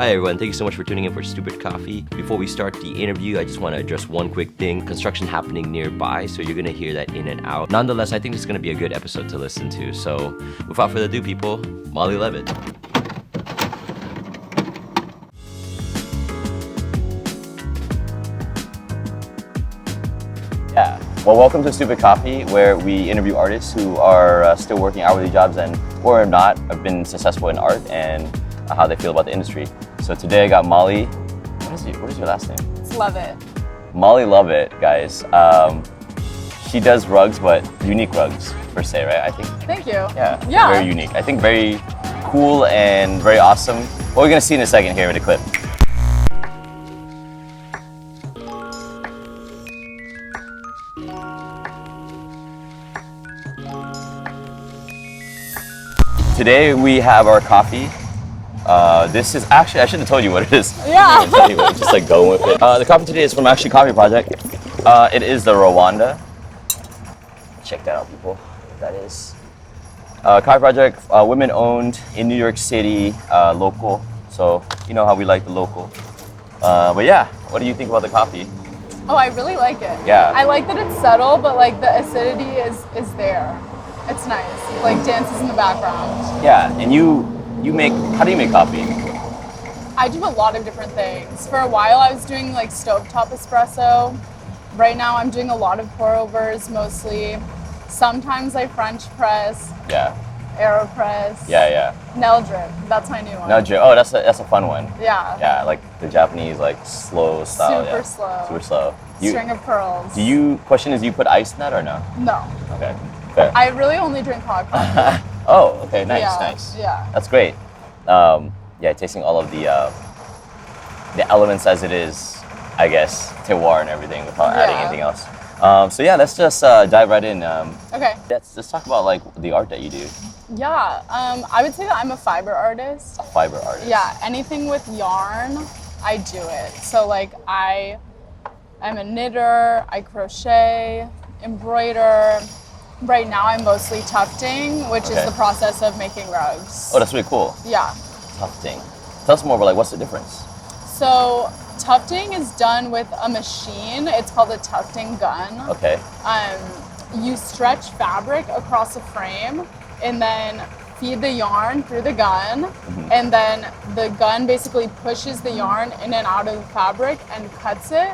Hi everyone, thank you so much for tuning in for Stupid Coffee. Before we start the interview, I just want to address one quick thing. Construction happening nearby, so you're going to hear that in and out. Nonetheless, I think this is going to be a good episode to listen to. So without further ado, people, Molly Lovett. Yeah, well, welcome to Stupid Coffee, where we interview artists who are still working hourly jobs and, or not, have been successful in art and how they feel about the industry. So today I got Molly. What is your last name? It's Lovett. Molly Lovett, guys. She does rugs, but unique rugs per se, right? I think. Thank you. Yeah. Yeah. Very unique. I think very cool and very awesome. What we're gonna see in a second here in the clip. Today we have our coffee. This is actually, I should have told you what it is. Yeah. Just like going with it. The coffee today is from actually Coffee Project. It is the Rwanda. Check that out, people. That is. Coffee Project, women owned in New York City, local. So you know how we like the local. But yeah, what do you think about the coffee? Oh, I really like it. Yeah. I like that it's subtle, but like the acidity is there. It's nice. Like dances in the background. Yeah, and how do you make coffee? I do a lot of different things. For a while I was doing like stovetop espresso. Right now I'm doing a lot of pour overs mostly. Sometimes I French press. Yeah. AeroPress. Yeah. Nail drip. That's my new one. Nail drip. Oh, that's a fun one. Yeah. Yeah, like the Japanese like slow style. Super yeah. slow. Super slow. String of pearls. Do you put ice in that or no? No. Okay. Fair. I really only drink hot coffee. Oh, okay, nice, Yeah, nice. yeah. That's great. Yeah, tasting all of the elements as it is, I guess, terroir and everything without adding Yeah. anything else. So yeah, let's just dive right in. Okay. Let's talk about like the art that you do. Yeah, I would say that I'm a fiber artist. A fiber artist. Yeah, anything with yarn, I do it. So like I'm a knitter, I crochet, embroider. Right now I'm mostly tufting, which is the process of making rugs. Oh, that's really cool. Yeah. Tufting. Tell us more about like what's the difference? So tufting is done with a machine. It's called a tufting gun. Okay. You stretch fabric across a frame and then feed the yarn through the gun. Mm-hmm. And then the gun basically pushes the yarn in and out of the fabric and cuts it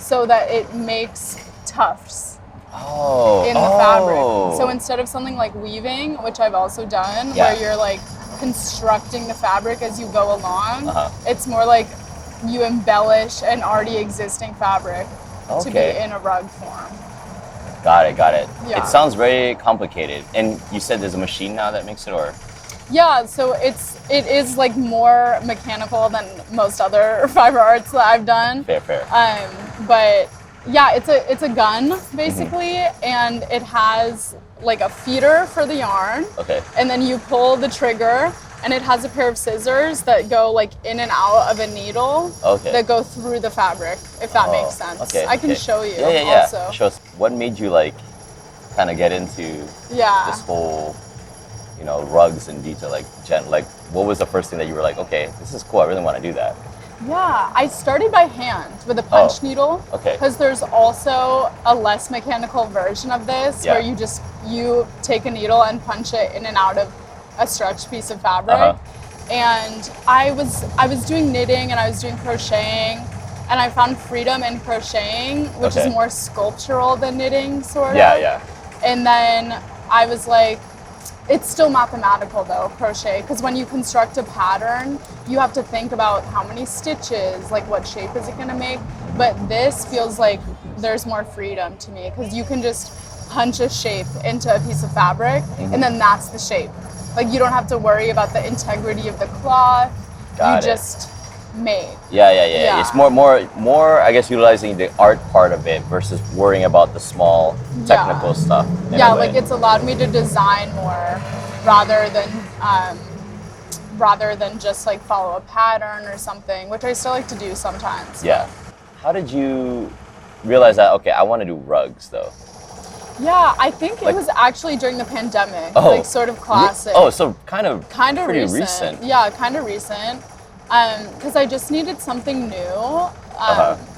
so that it makes tufts. In the fabric. So instead of something like weaving, which I've also done, where you're like constructing the fabric as you go along, it's more like you embellish an already existing fabric to be in a rug form. Got it. Yeah. It sounds very complicated. And you said there's a machine now that makes it, or? Yeah, so it is like more mechanical than most other fiber arts that I've done. Fair. But yeah, it's a gun basically, and it has like a feeder for the yarn. Okay. And then you pull the trigger, and it has a pair of scissors that go like in and out of a needle. Okay. That go through the fabric, if that makes sense. Okay. I can show you. Yeah. Also. Show us what made you like kind of get into this whole, rugs in detail, like what was the first thing that you were like, okay, this is cool, I really want to do that? Yeah, I started by hand with a punch needle. Okay. Because there's also a less mechanical version of this where you take a needle and punch it in and out of a stretched piece of fabric. And I was doing knitting and I was doing crocheting, and I found freedom in crocheting, which is more sculptural than knitting, sort of. Yeah. And then I was like, it's still mathematical though, crochet, because when you construct a pattern, you have to think about how many stitches, like what shape is it going to make. But this feels like there's more freedom to me, because you can just punch a shape into a piece of fabric, and then that's the shape. Like you don't have to worry about the integrity of the cloth. Just made. Yeah. It's more I guess utilizing the art part of it versus worrying about the small technical stuff. Like it's allowed me to design more rather than just like follow a pattern or something, which I still like to do sometimes. Yeah. How did you realize that, okay, I want to do rugs though? Yeah, I think it was actually during the pandemic, like sort of classic. Oh, so kind of pretty recent. Yeah, kind of recent. Because I just needed something new.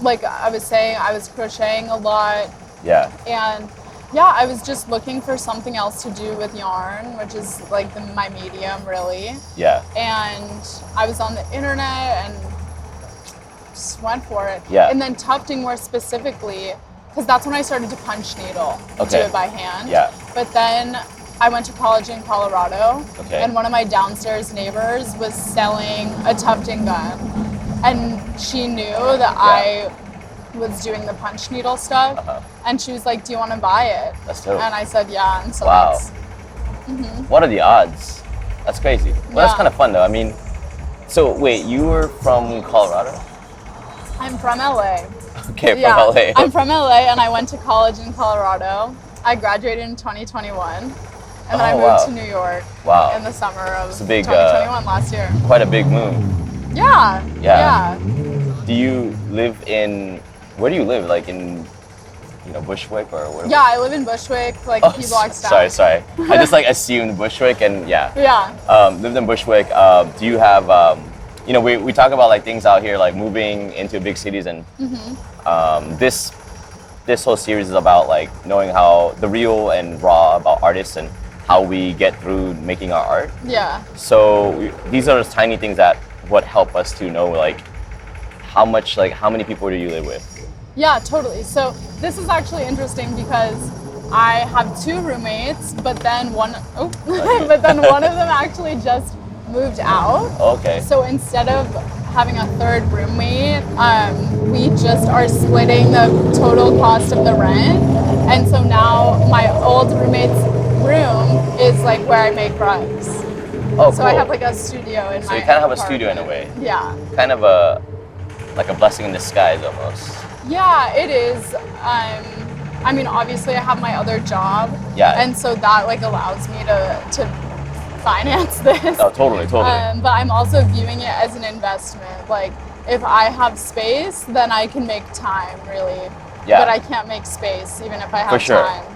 Like I was saying, I was crocheting a lot. Yeah. And yeah, I was just looking for something else to do with yarn, which is like my medium, really. Yeah. And I was on the internet and just went for it. Yeah. And then tufting more specifically, because that's when I started to punch needle, do it by hand. Yeah. But then I went to college in Colorado, and one of my downstairs neighbors was selling a tufting gun, and she knew that I was doing the punch needle stuff, and she was like, "Do you want to buy it?" That's dope. And I said, "Yeah." And so wow. that's, What are the odds? That's crazy. Well, that's kind of fun though. I mean, so wait, you were from Colorado? I'm from LA. Okay, from LA. I'm from LA, and I went to college in Colorado. I graduated in 2021. And then I moved to New York in the summer of 2021 last year. Quite a big move. Yeah. Do you live in, where do you live? Like in, Bushwick or whatever? Yeah, I live in Bushwick, like a few blocks down. Sorry. I just assumed Bushwick and lived in Bushwick. Do you have, we talk about things out here, moving into big cities, and this whole series is about knowing how the real and raw about artists and how we get through making our art. Yeah. So these are the tiny things that would help us to know how many people do you live with? Yeah, totally. So this is actually interesting because I have 2 roommates, but then one of them actually just moved out. Okay. So instead of having a 3rd roommate, we just are splitting the total cost of the rent. And so now my old roommate's room is where I make rugs. Oh, so cool. I have a studio in my So you kind of have apartment. a studio in a way. Yeah. Kind of a blessing in disguise almost. Yeah, it is. I mean, obviously I have my other job. Yeah. And so that allows me to finance this. Oh, totally. But I'm also viewing it as an investment. If I have space, then I can make time, really. Yeah. But I can't make space even if I have For sure. time.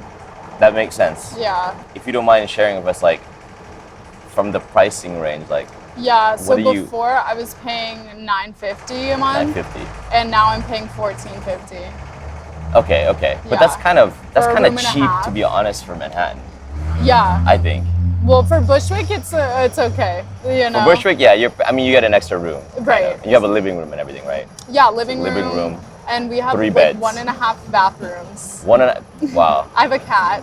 That makes sense. Yeah. If you don't mind sharing with us, from the pricing range, Yeah, so what do you... before I was paying $9.50 a month. $9.50. And now I'm paying $14.50. Okay. But that's kind of cheap, to be honest, for Manhattan. Yeah. I think. Well, for Bushwick, it's okay. For Bushwick, you get an extra room. Right. You have a living room and everything, right? Yeah, living room. And we have 3 beds. 1.5 bathrooms. Wow. I have a cat.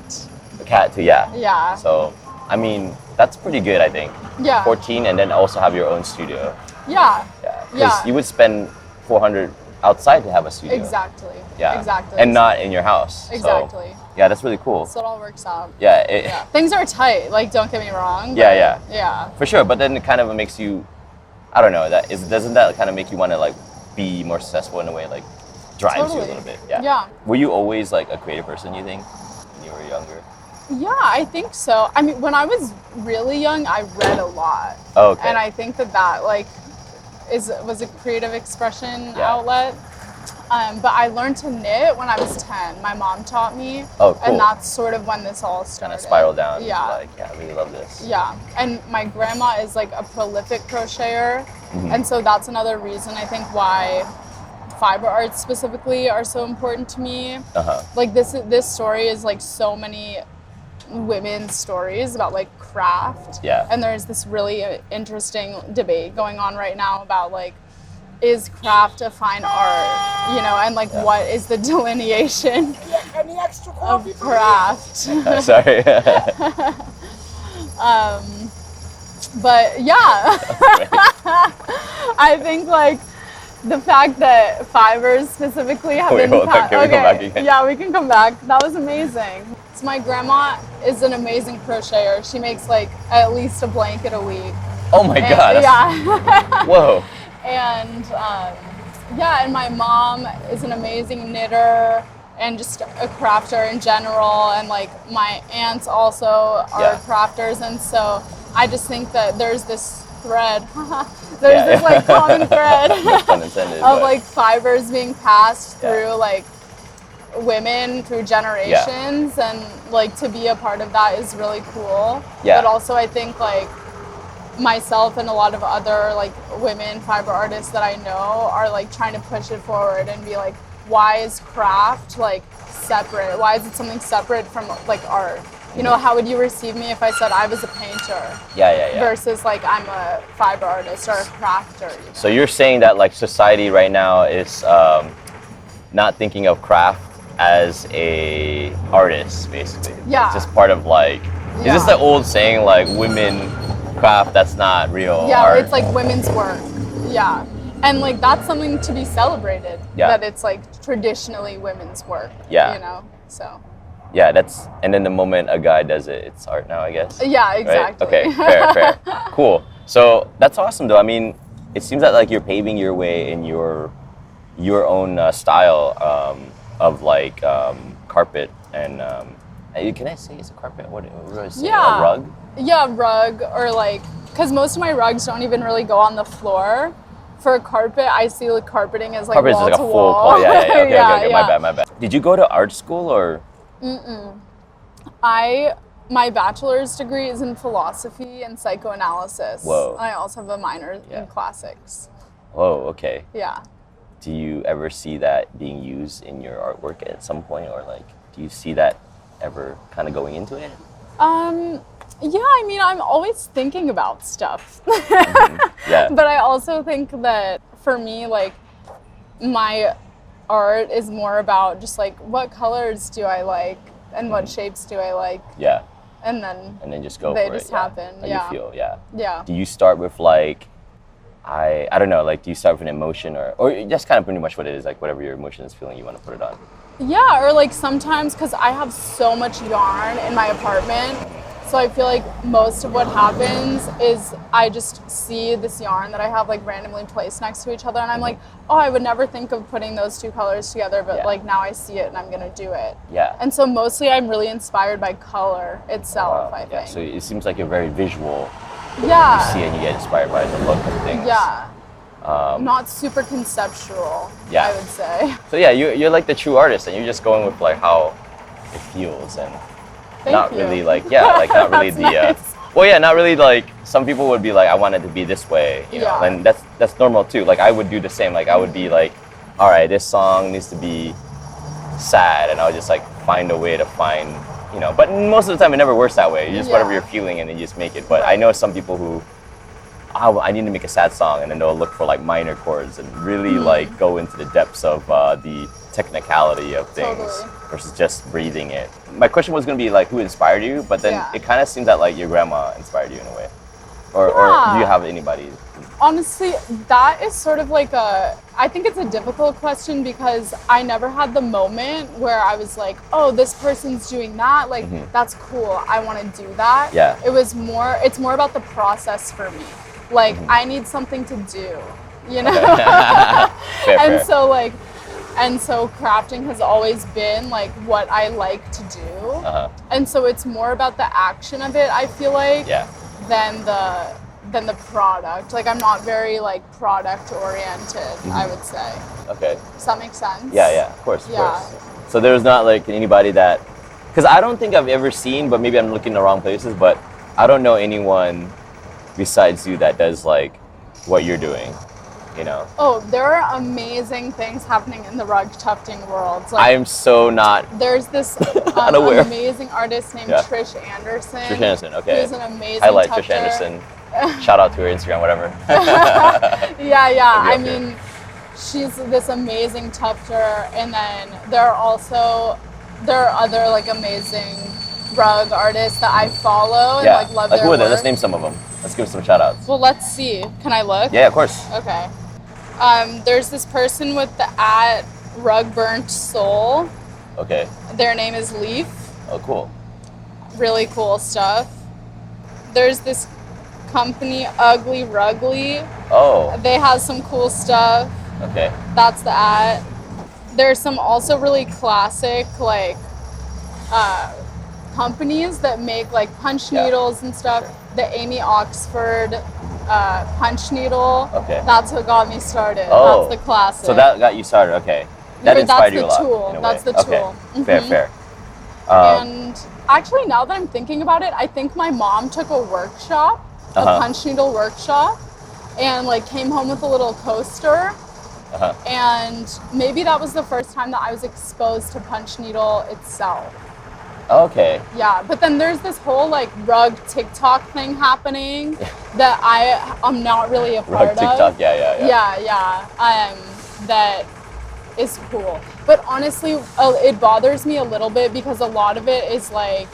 A cat too, yeah. Yeah. So, I mean, that's pretty good, I think. Yeah. 14, and then also have your own studio. Yeah. Because you would spend $400 outside to have a studio. Exactly. Yeah. Exactly. And not in your house. Exactly. So, yeah, that's really cool. So it all works out. Yeah. Things are tight. Don't get me wrong. Yeah. For sure, but then it kind of makes you, I don't know. Doesn't that kind of make you want to be more successful in a way? Drives you a little bit. Yeah. Were you always a creative person, you think, when you were younger? Yeah, I think so. I mean, when I was really young, I read a lot. Oh, okay. And I think that was a creative expression outlet. But I learned to knit when I was 10. My mom taught me. Oh, cool. And that's sort of when this all started. Kind of spiraled down. Yeah. I really love this. Yeah. And my grandma is a prolific crocheter. Mm-hmm. And so that's another reason I think why fiber arts specifically are so important to me. This story is so many women's stories about craft. Yeah. And there's this really interesting debate going on right now about is craft a fine art? And what is the delineation of craft? Sorry. But yeah, I think the fact that fibers specifically have been... Can we come back again? Yeah, we can come back. That was amazing. So my grandma is an amazing crocheter. She makes at least a blanket a week. Oh my God. Yeah. Whoa. And and my mom is an amazing knitter and just a crafter in general. And my aunts also are crafters. And so I just think that there's this thread. There's this common thread of fibers being passed through women through generations, and to be a part of that is really cool. But also I think myself and a lot of other like women fiber artists that I know are like trying to push it forward and be like, why is craft like separate? Why is it something separate from like art? You know, how would you receive me if I said I was a painter? Yeah. Versus like I'm a fiber artist or a crafter. You know? So you're saying that like society right now is not thinking of craft as a artist, basically. Yeah. It's just part of like, is this the old saying like women craft that's not real art? Yeah, it's like women's work. Yeah. And like that's something to be celebrated. Yeah. That it's like traditionally women's work. Yeah. You know, so. Yeah, and then the moment a guy does it, it's art now, I guess. Yeah, exactly. Right? Okay, fair. Cool. So that's awesome though. I mean, it seems that like you're paving your way in your own style of like carpet and can I say it's a carpet? What do I say? Yeah. A rug? Yeah, rug or like, because most of my rugs don't even really go on the floor. For a carpet, I see like carpeting as like carpet wall is like to a full wall. Okay, Yeah. my bad. Did you go to art school or? My bachelor's degree is in philosophy and psychoanalysis. Whoa. I also have a minor in classics. Whoa, okay. Yeah. Do you ever see that being used in your artwork at some point, or like, do you see that ever kind of going into it? Yeah, I mean, I'm always thinking about stuff. Yeah. But I also think that for me, like, my art is more about just like, what colors do I like and what shapes do I like? Yeah. And then just go they for it. just happen. How Yeah. you feel, yeah. Yeah. Do you start with like, I don't know, like do you start with an emotion or that's kind of pretty much what it is, like whatever your emotion is feeling, you want to put it on? Yeah, or like sometimes, because I have so much yarn in my apartment, so I feel like most of what happens is I just see this yarn that I have like randomly placed next to each other and I'm like, oh, I would never think of putting those two colors together, but like now I see it and I'm gonna do it. Yeah. And so mostly I'm really inspired by color itself, I think. Yeah, so it seems like you're very visual. Yeah. You see and you get inspired by the look of things. Yeah. Not super conceptual, Yeah. I would say. So yeah, you're like the true artist and you're just going with like how it feels and not really like, like not really the, nice. Not really like, some people would be like, I want it to be this way, you know, and that's normal too. Like I would do the same, like I would be like, all right, this song needs to be sad and I would just like find a way to find, you know, but most of the time it never works that way. You just whatever you're feeling and then you just make it. But I know some people who, I need to make a sad song and then they'll look for like minor chords and really like go into the depths of the technicality of things versus just breathing it. My question was going to be like who inspired you, but then it kind of seems that like your grandma inspired you in a way. Or do you have anybody? Honestly, that is sort of like I think it's a difficult question because I never had the moment where I was like, oh, this person's doing that. Like, that's cool. I want to do that. Yeah. It's more about the process for me. Like, I need something to do, you know? Fair. So crafting has always been like what I like to do. And so it's more about the action of it, I feel like, than the product. Like I'm not very like product oriented, I would say. Okay. Does that make sense? Yeah, of course. So there's not like anybody that, because I don't think I've ever seen, but maybe I'm looking in the wrong places, but I don't know anyone besides you that does like what you're doing, you know? Oh, there are amazing things happening in the rug tufting world. Like, I am so not. There's this unaware. amazing artist named Trish Anderson. Trish Anderson, okay. Who's an amazing highlight tufter. Trish Anderson. Shout out to her Instagram, whatever. Yeah. I mean, she's this amazing tufter, and then there are other like amazing rug artists that I follow and like love their work. Let's name some of them. Let's give some shout outs. Well, let's see. Can I look? Yeah, of course. Okay. There's this person with the @rugburntsoul. Okay. Their name is Leaf. Oh, cool. Really cool stuff. There's this company, Ugly Rugly. Oh. They have some cool stuff. Okay. That's the @ There's some also really classic like companies that make like punch needles and stuff. The Amy Oxford punch needle. Okay. That's what got me started. Oh. That's the classic. So that got you started. Okay. That inspired you a lot. That's the tool. Fair. And actually, now that I'm thinking about it, I think my mom took a workshop a punch needle workshop and like came home with a little coaster. And maybe that was the first time that I was exposed to punch needle itself. Okay. Yeah, but then there's this whole like rug TikTok thing happening that I'm not really a part of. Rug TikTok, yeah. That is cool. But honestly, it bothers me a little bit because a lot of it is like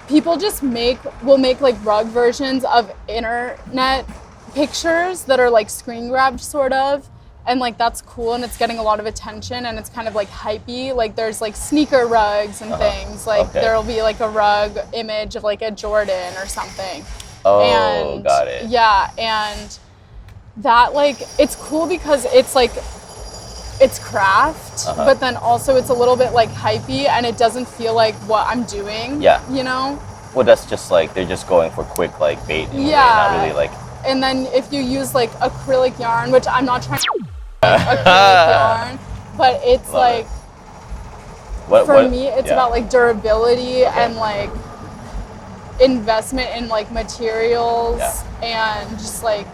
people just will make like rug versions of internet pictures that are like screen grabbed sort of. And like that's cool and it's getting a lot of attention and it's kind of like hypey. Like there's like sneaker rugs and things. Like there'll be like a rug image of like a Jordan or something. Oh, and, got it. Yeah, and that like it's cool because it's like it's craft, but then also it's a little bit like hypey and it doesn't feel like what I'm doing. Yeah. You know? Well, that's just like they're just going for quick like bait. Not really like. And then if you use like acrylic yarn, which I'm not trying to acrylic yarn, but it's like for me it's about like durability and like investment in like materials and just like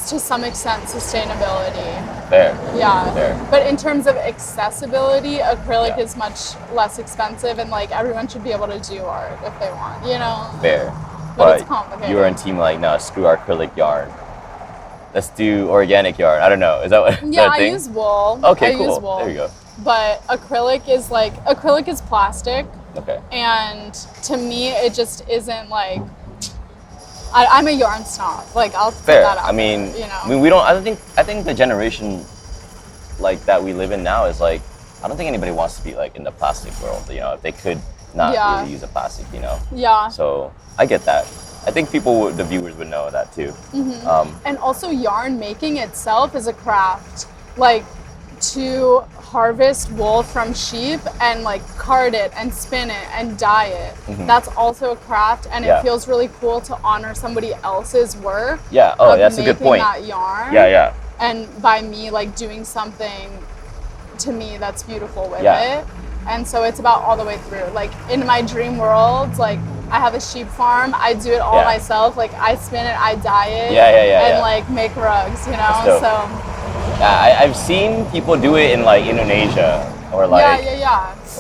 to some extent sustainability. Fair. Yeah. Fair. But in terms of accessibility, acrylic is much less expensive and like everyone should be able to do art if they want, you know? Fair. But it's complicated. You were in team like, no, screw acrylic yarn. Let's do organic yarn. I don't know. Is that what? Yeah, I use wool. Okay, cool. Use wool. There you go. But acrylic is plastic. Okay. And to me, it just isn't like. I'm a yarn snob. Like I'll put that out. I mean, there, you know. I mean, we don't. I think the generation, like that we live in now is like. I don't think anybody wants to be like in the plastic world. You know, if they could not really use a plastic. You know. Yeah. So I get that. I think the viewers would know that too. And also yarn making itself is a craft. Like to harvest wool from sheep and like card it and spin it and dye it. That's also a craft and it feels really cool to honor somebody else's work. Yeah, that's a good point. That yarn. Yeah. And by me like doing something to me that's beautiful with it. And so it's about all the way through. Like in my dream world, like I have a sheep farm. I do it all myself. Like I spin it, I dye it, and like make rugs. You know, so. Yeah, I've seen people do it in like Indonesia or like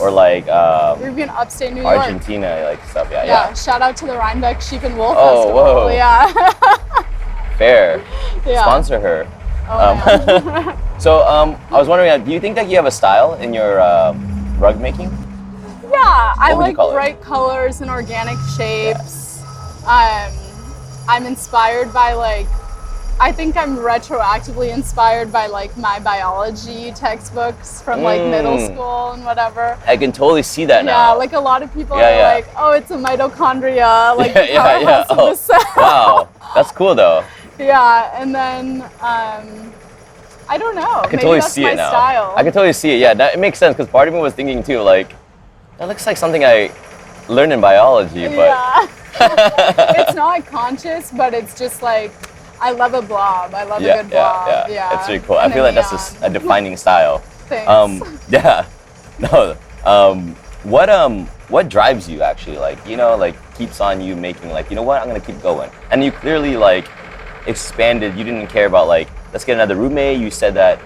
or like or even upstate New York, Argentina, like stuff. Yeah. Shout out to the Rhinebeck Sheep and Wool Oh, Festival. whoa. Yeah. Fair. Yeah. Sponsor her. Oh, So I was wondering, do you think that you have a style in your rug making? Yeah, I like bright colors and organic shapes. I'm inspired by like, I think I'm retroactively inspired by like my biology textbooks from like middle school and whatever. I can totally see that now. Yeah, like a lot of people are like, oh, it's a mitochondria, like the powerhouse of the cell. Wow, that's cool though. Yeah, and then I don't know. I can totally see it now. Style. I can totally see it. Yeah, it makes sense because part of me was thinking too, like, that looks like something I learned in biology, but it's not conscious, but it's just like I love a blob. I love a good blob. Yeah, it's really cool. I feel like that's a defining style. Thanks. What drives you actually? Like, you know, like keeps on you making like, you know what, I'm gonna keep going. And you clearly like expanded. You didn't care about like, let's get another roommate. You said that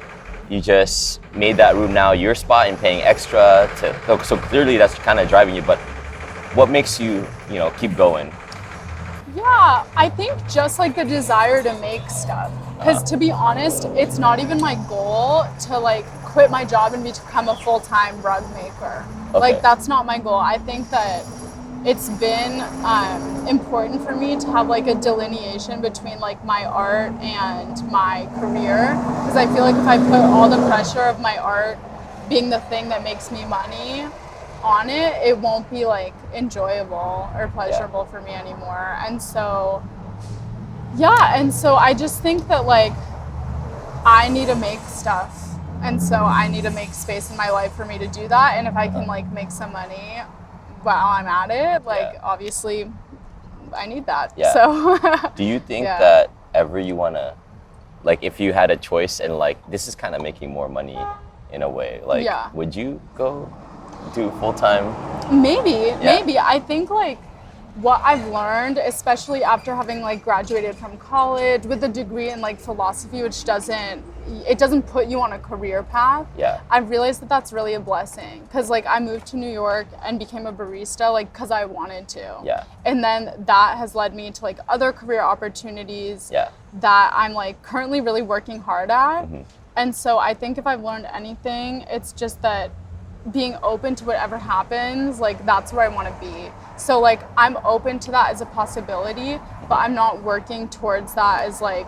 you just made that room now your spot and paying extra to. So clearly that's kind of driving you. But what makes you, you know, keep going? Yeah, I think just like the desire to make stuff. Because to be honest, it's not even my goal to like quit my job and become a full-time rug maker. Okay. Like that's not my goal. I think that it's been important for me to have like a delineation between like my art and my career. Because I feel like if I put all the pressure of my art being the thing that makes me money on it, it won't be like enjoyable or pleasurable for me anymore. And so I just think that like I need to make stuff, and so I need to make space in my life for me to do that. And if I can like make some money while I'm at it, like obviously I need that. So do you think that ever you want to, like if you had a choice and like this is kind of making more money in a way, like would you go do full-time? Maybe. I think like what I've learned, especially after having like graduated from college with a degree in like philosophy, which doesn't put you on a career path. Yeah. I've realized that that's really a blessing because like I moved to New York and became a barista like because I wanted to. Yeah. And then that has led me to like other career opportunities that I'm like currently really working hard at. Mm-hmm. And so I think if I've learned anything, it's just that being open to whatever happens, like that's where I want to be. So like I'm open to that as a possibility, but I'm not working towards that as like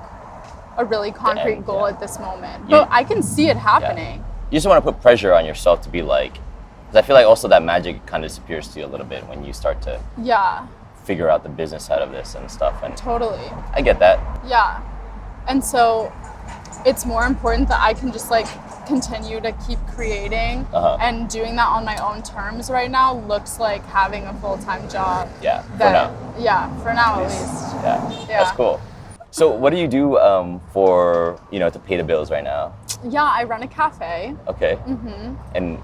a really concrete goal at this moment. But I can see it happening. You just want to put pressure on yourself to be like, because I feel like also that magic kind of disappears to you a little bit when you start to figure out the business side of this and stuff. And totally. I get that. Yeah. And so it's more important that I can just like continue to keep creating and doing that on my own terms right now looks like having a full-time job. Yeah, for now. Yeah, for now at least. Yeah, that's cool. So what do you do for, to pay the bills right now? Yeah, I run a cafe. Okay. Mm-hmm. And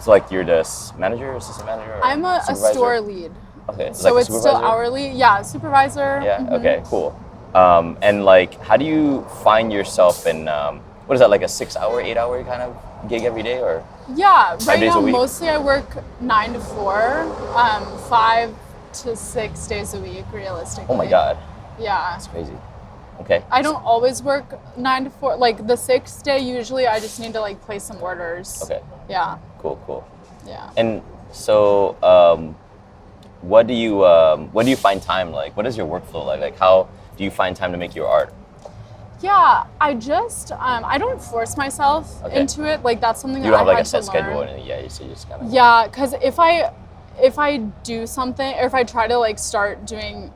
so like you're the manager, assistant manager? Or I'm a store lead. Okay. So it's still hourly. Yeah, supervisor. Yeah, okay, cool. And like, how do you find yourself in, what is that, like a 6-hour, 8-hour kind of gig every day, or? Yeah, right now mostly I work 9 to 4, 5 to 6 days a week, realistically. Oh my God. Yeah. That's crazy. Okay. I don't always work 9 to 4. Like the 6th day, usually I just need to like place some orders. Okay. Yeah. Cool. Yeah. And so, what do you find time like? What is your workflow like? Like how do you find time to make your art? Yeah, I just I don't force myself into it. Like that's something you that don't have like a set learn. schedule, and so you just kind of. Yeah, because if I do something, or if I try to like start doing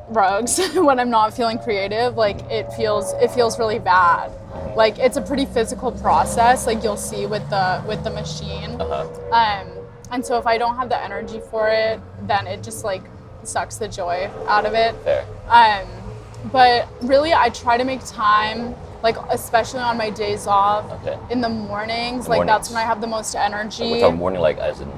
rugs when I'm not feeling creative, like it feels really bad. Like it's a pretty physical process. Like you'll see with the machine. And so if I don't have the energy for it, then it just like sucks the joy out of it. Fair. But really, I try to make time, like especially on my days off, in the mornings. Like that's when I have the most energy. What's our morning like? As in,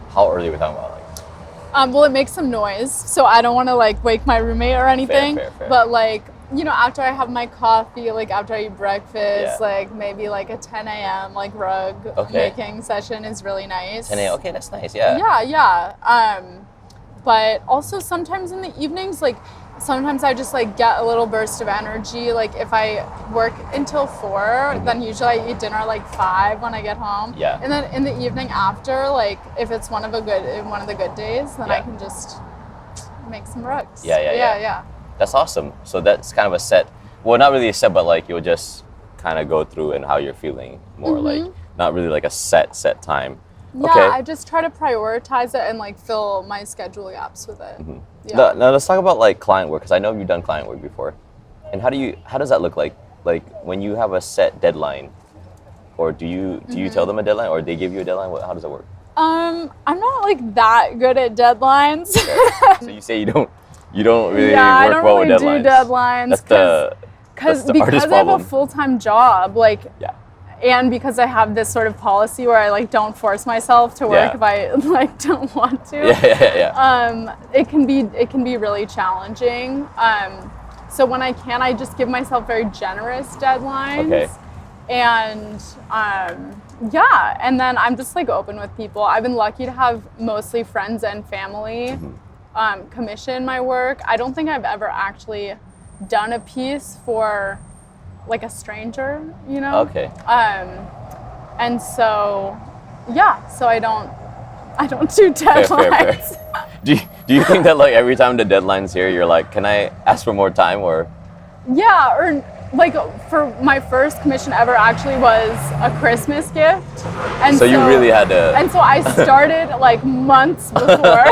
how early are we talking about? Like? Well, it makes some noise, so I don't want to like wake my roommate or anything. Fair. But like, after I have my coffee, like after I eat breakfast, like maybe like a 10 a.m. like rug making session is really nice. 10 a.m. Okay, that's nice. Yeah. Yeah. But also sometimes in the evenings, like. Sometimes I just like get a little burst of energy. Like if I work until 4, then usually I eat dinner like 5 when I get home. Yeah. And then in the evening after, like if it's one of the good days, then I can just make some rugs. Yeah. That's awesome. So that's kind of a set. Well, not really a set, but like you'll just kind of go through and how you're feeling more. Like not really like a set time. Yeah, I just try to prioritize it and like fill my schedule gaps with it. Mm-hmm. Yeah. Now let's talk about like client work, because I know you've done client work before. And how does that look like? Like when you have a set deadline, or do you tell them a deadline, or they give you a deadline? How does it work? I'm not like that good at deadlines. So you say you don't really work well with deadlines. I don't really do deadlines. That's the because I have problem. a full-time job, like. Yeah. And because I have this sort of policy where I like don't force myself to work if I like don't want to. Yeah. It can be really challenging. So when I can, I just give myself very generous deadlines. Okay. And and then I'm just like open with people. I've been lucky to have mostly friends and family commission my work. I don't think I've ever actually done a piece for like a stranger, Okay. And so I don't do deadlines. Fair. Do you think that like every time the deadline's here, you're like, can I ask for more time, or? Yeah, or like for my first commission ever actually was a Christmas gift. And so you really had to. And so I started like months before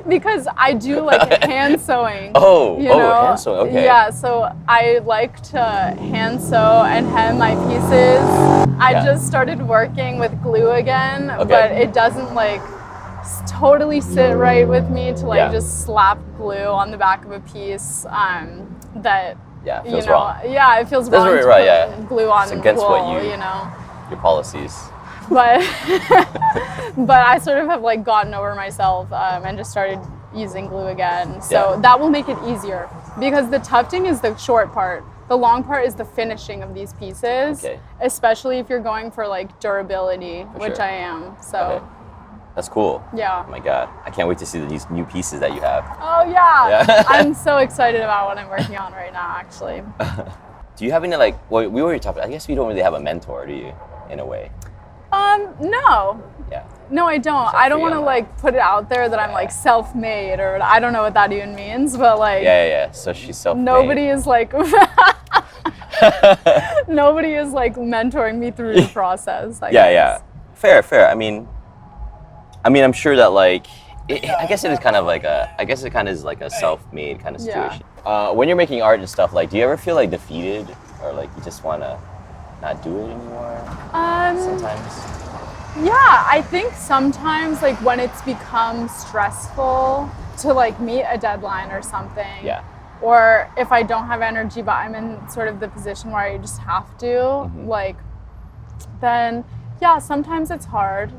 because I do like hand sewing. Hand sewing, okay. Yeah, so I like to hand sew and hem my pieces. I just started working with glue again, but it doesn't like totally sit right with me to like just slap glue on the back of a piece that. Yeah, it feels wrong. Yeah, it feels wrong to put glue on it's against wool, what your policies. But I sort of have like gotten over myself and just started using glue again. So that will make it easier, because the tufting is the short part. The long part is the finishing of these pieces, especially if you're going for like durability, which I am. So that's cool. Yeah. Oh my God, I can't wait to see these new pieces that you have. Oh yeah. I'm so excited about what I'm working on right now, actually. Do you have any like? Well, we already talked about. I guess you don't really have a mentor, do you? In a way. No. Yeah. No, I don't. I don't want to like put it out there that I'm like self-made, or I don't know what that even means, but like. Yeah. So she's self-made. Nobody is like. Nobody is like mentoring me through the process. I guess. Fair. I mean, I'm sure that like, I guess it is kind of like a self-made kind of situation. When you're making art and stuff, like, do you ever feel like defeated, or like you just want to not do it anymore? Sometimes. Yeah, I think sometimes like when it's become stressful to like meet a deadline or something. Yeah. Or if I don't have energy, but I'm in sort of the position where I just have to, like, then yeah, sometimes it's hard.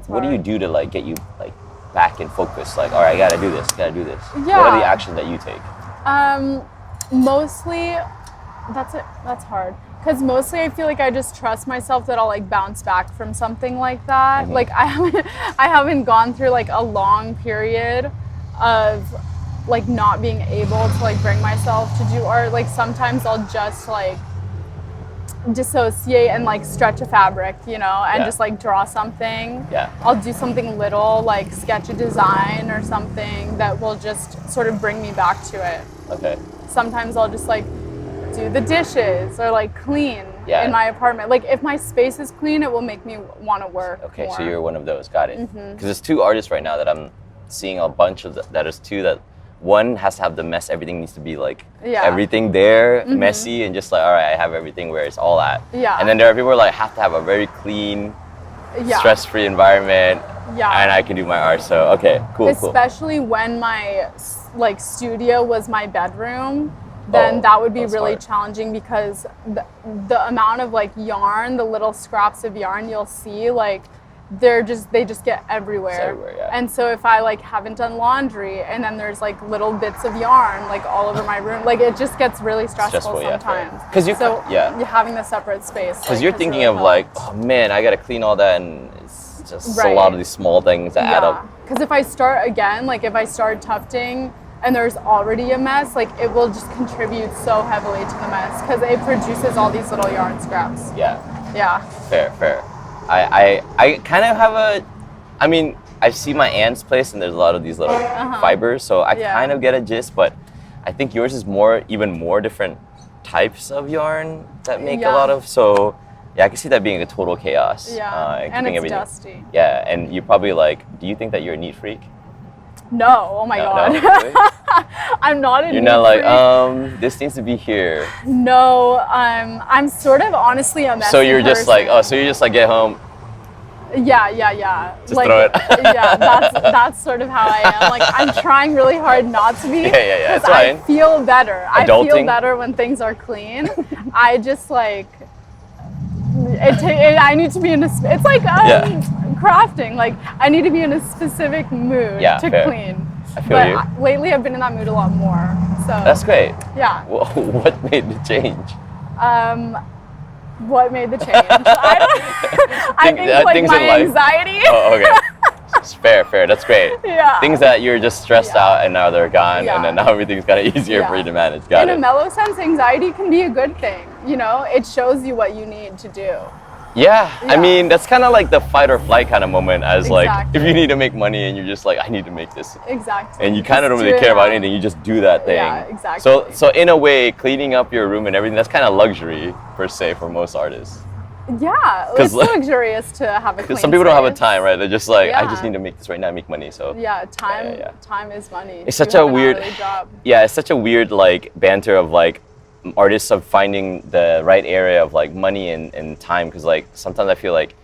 What do you do to like get you like back in focus? Like, all right, I gotta do this. Yeah. What are the actions that you take? Mostly, that's hard. Because mostly I feel like I just trust myself that I'll like bounce back from something like that. Like I haven't gone through like a long period of like not being able to like bring myself to do art. Like sometimes I'll just like dissociate and like stretch a fabric, you know, and just like draw something. Yeah. I'll do something little, like sketch a design or something that will just sort of bring me back to it. Okay. Sometimes I'll just like do the dishes or like clean in my apartment. Like if my space is clean, it will make me want to work more. So you're one of those. Got it. Because there's two artists right now that I'm seeing a bunch of. That is two that one has to have the mess. Everything needs to be like everything there, messy, and just like, all right, I have everything where it's all at. Yeah. And then there are people who like have to have a very clean, stress-free environment. Yeah. And I can do my art. So okay, cool. Especially when my like studio was my bedroom. Then that would be really challenging, because the amount of like yarn, the little scraps of yarn you'll see, like they just get everywhere. And so if I like haven't done laundry and then there's like little bits of yarn like all over my room, like it just gets really stressful sometimes. Because you're having the separate space. Because you're thinking really of like, oh man, I gotta clean all that, and it's just a lot of these small things that add up. Because if I start again, like if I start tufting and there's already a mess, like it will just contribute so heavily to the mess, because it produces all these little yarn scraps. Yeah. Fair. I kind of have I see my aunt's place and there's a lot of these little fibers, so I kind of get a gist, but I think yours is even more different types of yarn that make a lot of, so I can see that being a total chaos. And it's dusty. Yeah, and you're probably like, do you think that you're a neat freak? No, oh my God. No, really? I'm not a neat freak. You're not like, this needs to be here. No, I'm sort of honestly a messy So you're person. just like, get home. Yeah. Just throw it. That's sort of how I am. Like I'm trying really hard not to be. Yeah. It's fine. I feel better. Adulting. I feel better when things are clean. I just like, I need to be in it's like crafting. Like I need to be in a specific mood to clean. I feel you. Lately I've been in that mood a lot more. So that's great. Yeah. Well, what made the change? What made the change? I think like my anxiety. Oh, okay. It's fair. That's great. Yeah. Things that you're just stressed out and now they're gone, and then now everything's kind of easier for you to manage. Got it. In a mellow sense, anxiety can be a good thing. You know, it shows you what you need to do. Yeah. I mean, that's kind of like the fight or flight kind of moment, as like if you need to make money and you're just like, I need to make this. Exactly. And you kind of don't really care about anything. You just do that thing. Yeah, exactly. So in a way, cleaning up your room and everything, that's kind of luxury per se for most artists. Yeah, it's luxurious to have a clean Because some people space. don't have a time, right? They're just like, I just need to make this right now, make money. So time is money. It's such a weird job. Yeah, it's such a weird like banter of like artists of finding the right area of like money and time, because like sometimes I feel like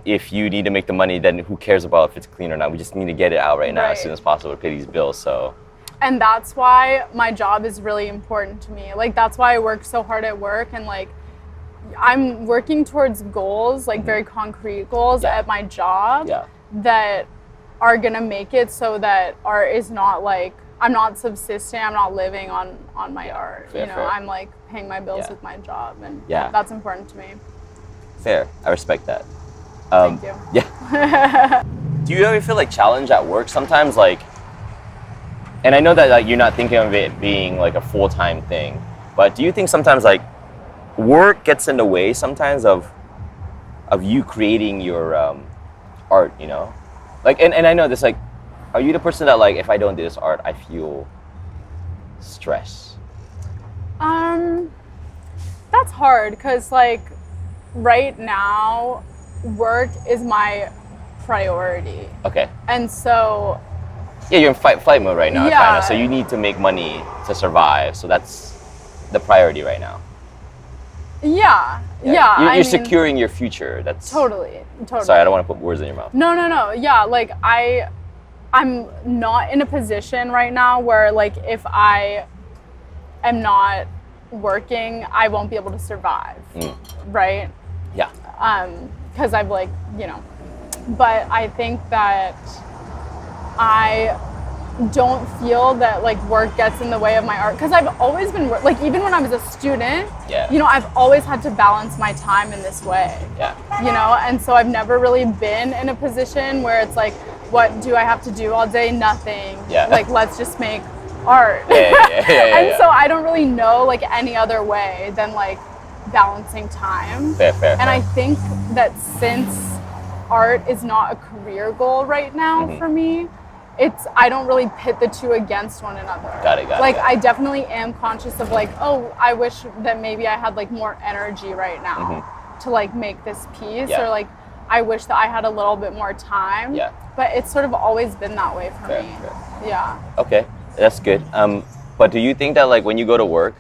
if you need to make the money, then who cares about if it's clean or not? We just need to get it out right now as soon as possible to pay these bills. So. And that's why my job is really important to me. Like that's why I work so hard at work, and like I'm working towards goals, like very concrete goals at my job that are gonna make it so that art is not like, I'm not subsisting, I'm not living on my art. Fair, you know, fair. I'm like paying my bills with my job, and Yeah. that's important to me. Fair. I respect that. Thank you. Yeah. Do you ever feel like challenged at work sometimes? Like, and I know that like you're not thinking of it being like a full-time thing, but do you think sometimes like work gets in the way sometimes of you creating your art? You know, like, and I know this, like, are you the person that like if I don't do this art, I feel stress? That's hard because like right now, work is my priority. Okay. And so yeah, you're in flight mode right now, Yeah. kind of. So you need to make money to survive. So that's the priority right now. Yeah. You're I mean, securing your future. That's totally. Sorry, I don't want to put words in your mouth. No. Yeah, like I'm not in a position right now where like if I am not working, I won't be able to survive. Right? Yeah. Because I've like, you know, but I think that I don't feel that like work gets in the way of my art, because I've always been like, even when I was a student, you know, I've always had to balance my time in this way. You know, and so I've never really been in a position where it's like, what do I have to do all day? Nothing. Like, let's just make art. And so I don't really know like any other way than like balancing time. Fair. I think that since art is not a career goal right now for me, I don't really pit the two against one another. Got it. Like, I definitely am conscious of like, oh, I wish that maybe I had like more energy right now to like make this piece, or like I wish that I had a little bit more time. But it's sort of always been that way for me. Yeah. Okay, that's good. But do you think that like when you go to work,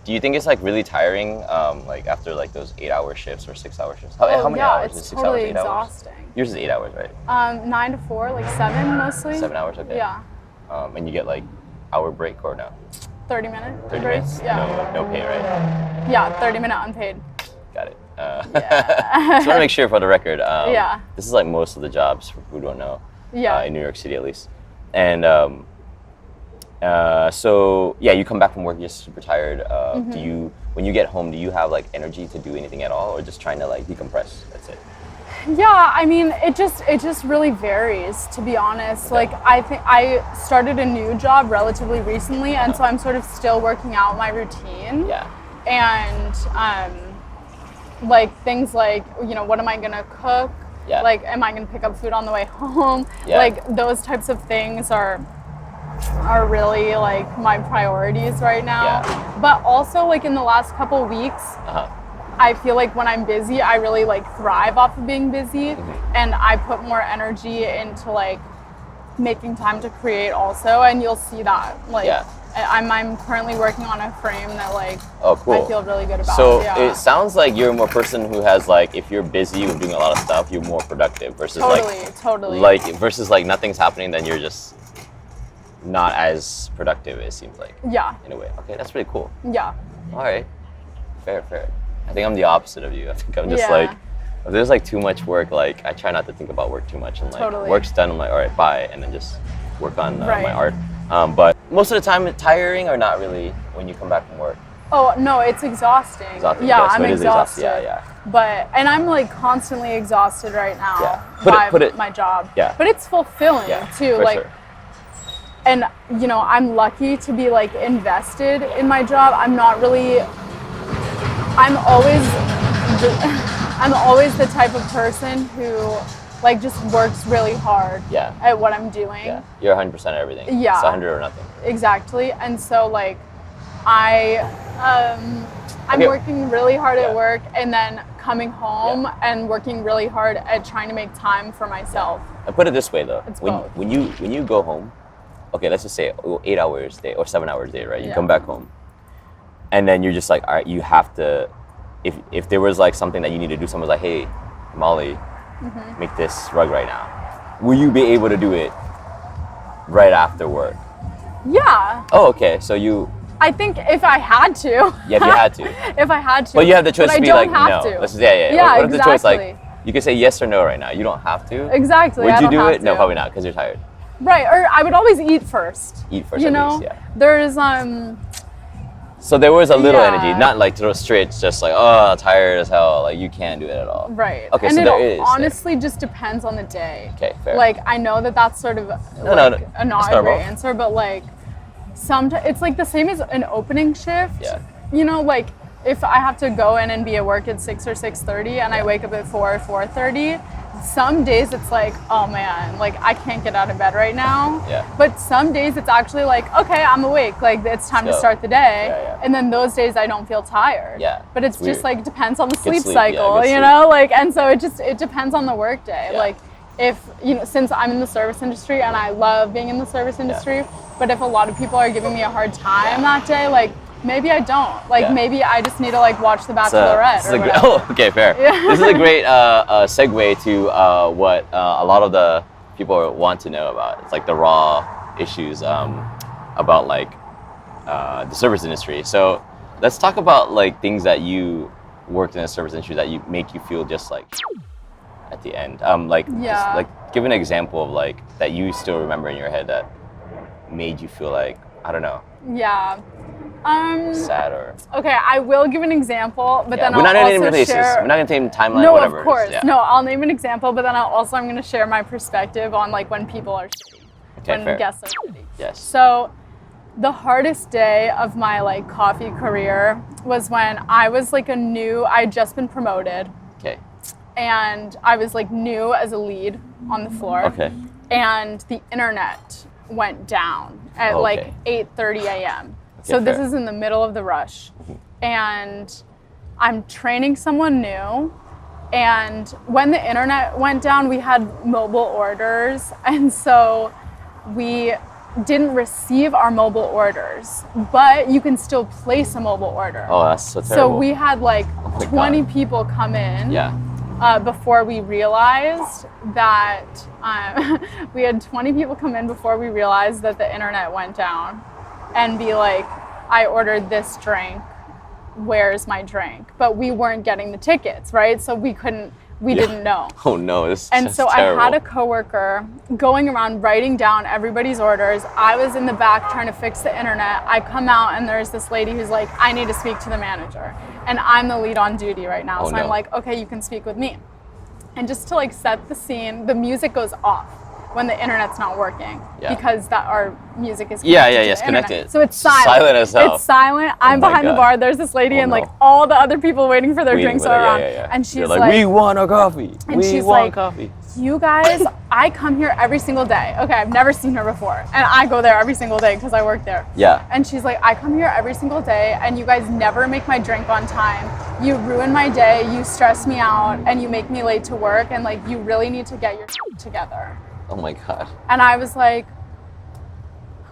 do you think it's like really tiring, like after like those 8-hour shifts or 6-hour shifts? How many hours? It's is it 6 totally hours, 8 hours? exhausting. Yours is 8 hours, right? 9 to 4, like 7 mostly. 7 hours, okay. Yeah. And you get like hour break or no? 30 minute 30 break. minutes? Yeah. No pay, right? Yeah, 30-minute unpaid. Got it. Just want to make sure for the record. This is like most of the jobs for who don't know. In New York City at least. And so yeah, you come back from work, you're super tired. Do you, when you get home, do you have like energy to do anything at all, or just trying to like decompress? That's it. Yeah, I mean, it just really varies, to be honest. Like, I think I started a new job relatively recently, and so I'm sort of still working out my routine. And like things like, you know, what am I gonna cook? Like, am I gonna pick up food on the way home? Like, those types of things are really like my priorities right now. But also like in the last couple weeks, I feel like when I'm busy, I really like thrive off of being busy, and I put more energy into like making time to create also, and you'll see that. Like, I'm currently working on a frame that like I feel really good about. So it sounds like you're more person who has like, if you're busy with doing a lot of stuff, you're more productive versus like versus like nothing's happening, then you're just not as productive, it seems like. In a way. Okay, that's pretty cool. All right. Fair. I think I'm the opposite of you. I think I'm just like, if there's like too much work, like I try not to think about work too much, and like work's done, I'm like, all right, bye, and then just work on my art. But most of the time, it's tiring or not really when you come back from work? Oh no, it's exhausting. Yeah, I'm exhausted. But I'm like constantly exhausted right now by my job. But it's fulfilling too. Like. Sure. And you know, I'm lucky to be like invested in my job. I'm always the type of person who like just works really hard at what I'm doing. You're 100% at everything. It's 100 or nothing. Exactly. And so like I'm working really hard at work, and then coming home and working really hard at trying to make time for myself. I put it this way though. It's both. When you go home, okay, let's just say 8 hours a day or 7 hours a day, right? You come back home, and then you're just like, all right, you have to, if there was like something that you need to do, someone's like, hey, Molly, make this rug right now. Will you be able to do it right after work? Yeah. Oh, okay. So I think if I had to. Yeah, if you had to. If I had to. But you have the choice to be like, no. To. What if the choice like, You can say yes or no right now. You don't have to. Exactly. Would you do it? No, probably not, because you're tired. Right. Or I would always eat first. Eat first, you at know? least, yeah. There's So there was a little energy, not like to straight, just like, oh, tired as hell. Like, you can't do it at all. Right. Okay, and so there is. Honestly just depends on the day. Okay, fair. Like, I know that's sort of a not a great answer, but like, sometimes it's like the same as an opening shift. Yeah. You know, like, if I have to go in and be at work at 6 or 6:30 and I wake up at 4 or 4:30, some days it's like, oh man, like I can't get out of bed right now. Yeah. But some days it's actually like, okay, I'm awake. Like it's time to start the day. Yeah. And then those days I don't feel tired. Yeah. But it's just like depends on the sleep sleep, cycle, you know? Like, and so it depends on the work day. Yeah. Like if, you know, since I'm in the service industry and I love being in the service industry, but if a lot of people are giving me a hard time that day, like maybe I don't. Like maybe I just need to like watch The Bachelorette or whatever. Okay, fair. Yeah. This is a great segue to what a lot of the people want to know about. It's like the raw issues about like the service industry. So let's talk about like things that you worked in the service industry that you make you feel just like at the end. Just, like give an example of like that you still remember in your head that made you feel like, I don't know. Yeah. Sad or okay, I will give an example, but then we're not I'll gonna name also share. We're not gonna name timeline. No, whatever. of course. Yeah. No, I'll name an example, but then I'm gonna share my perspective on like when people are shitty, when fair. guests are shitty. Yes. So, the hardest day of my like coffee career was when I was like I had just been promoted. Okay. And I was like new as a lead on the floor. Okay. And the internet went down at like 8:30 a.m. So this is in the middle of the rush. And I'm training someone new. And when the internet went down, we had mobile orders. And so we didn't receive our mobile orders, but you can still place a mobile order. Oh, that's so terrible. So we had like 20 people come in. Yeah. Before we realized that we had 20 people come in before we realized that the internet went down and be like, I ordered this drink, where's my drink? But we weren't getting the tickets, right? So we didn't know. Oh no, this is And so terrible. I had a coworker going around writing down everybody's orders. I was in the back trying to fix the internet. I come out and there's this lady who's like, I need to speak to the manager. And I'm the lead on duty right now. I'm like, okay, you can speak with me. And just to like set the scene, the music goes off when the internet's not working because our music is connected it's connected. So it's silent. Silent as hell. It's silent. I'm behind the bar. There's this lady and like all the other people waiting for their drinks are around. And she's like, we want a coffee. And she's like, you guys, I come here every single day. Okay, I've never seen her before. And I go there every single day because I work there. Yeah. And she's like, I come here every single day and you guys never make my drink on time. You ruin my day, you stress me out, and you make me late to work, and like you really need to get your shit together. Oh my God. And I was like,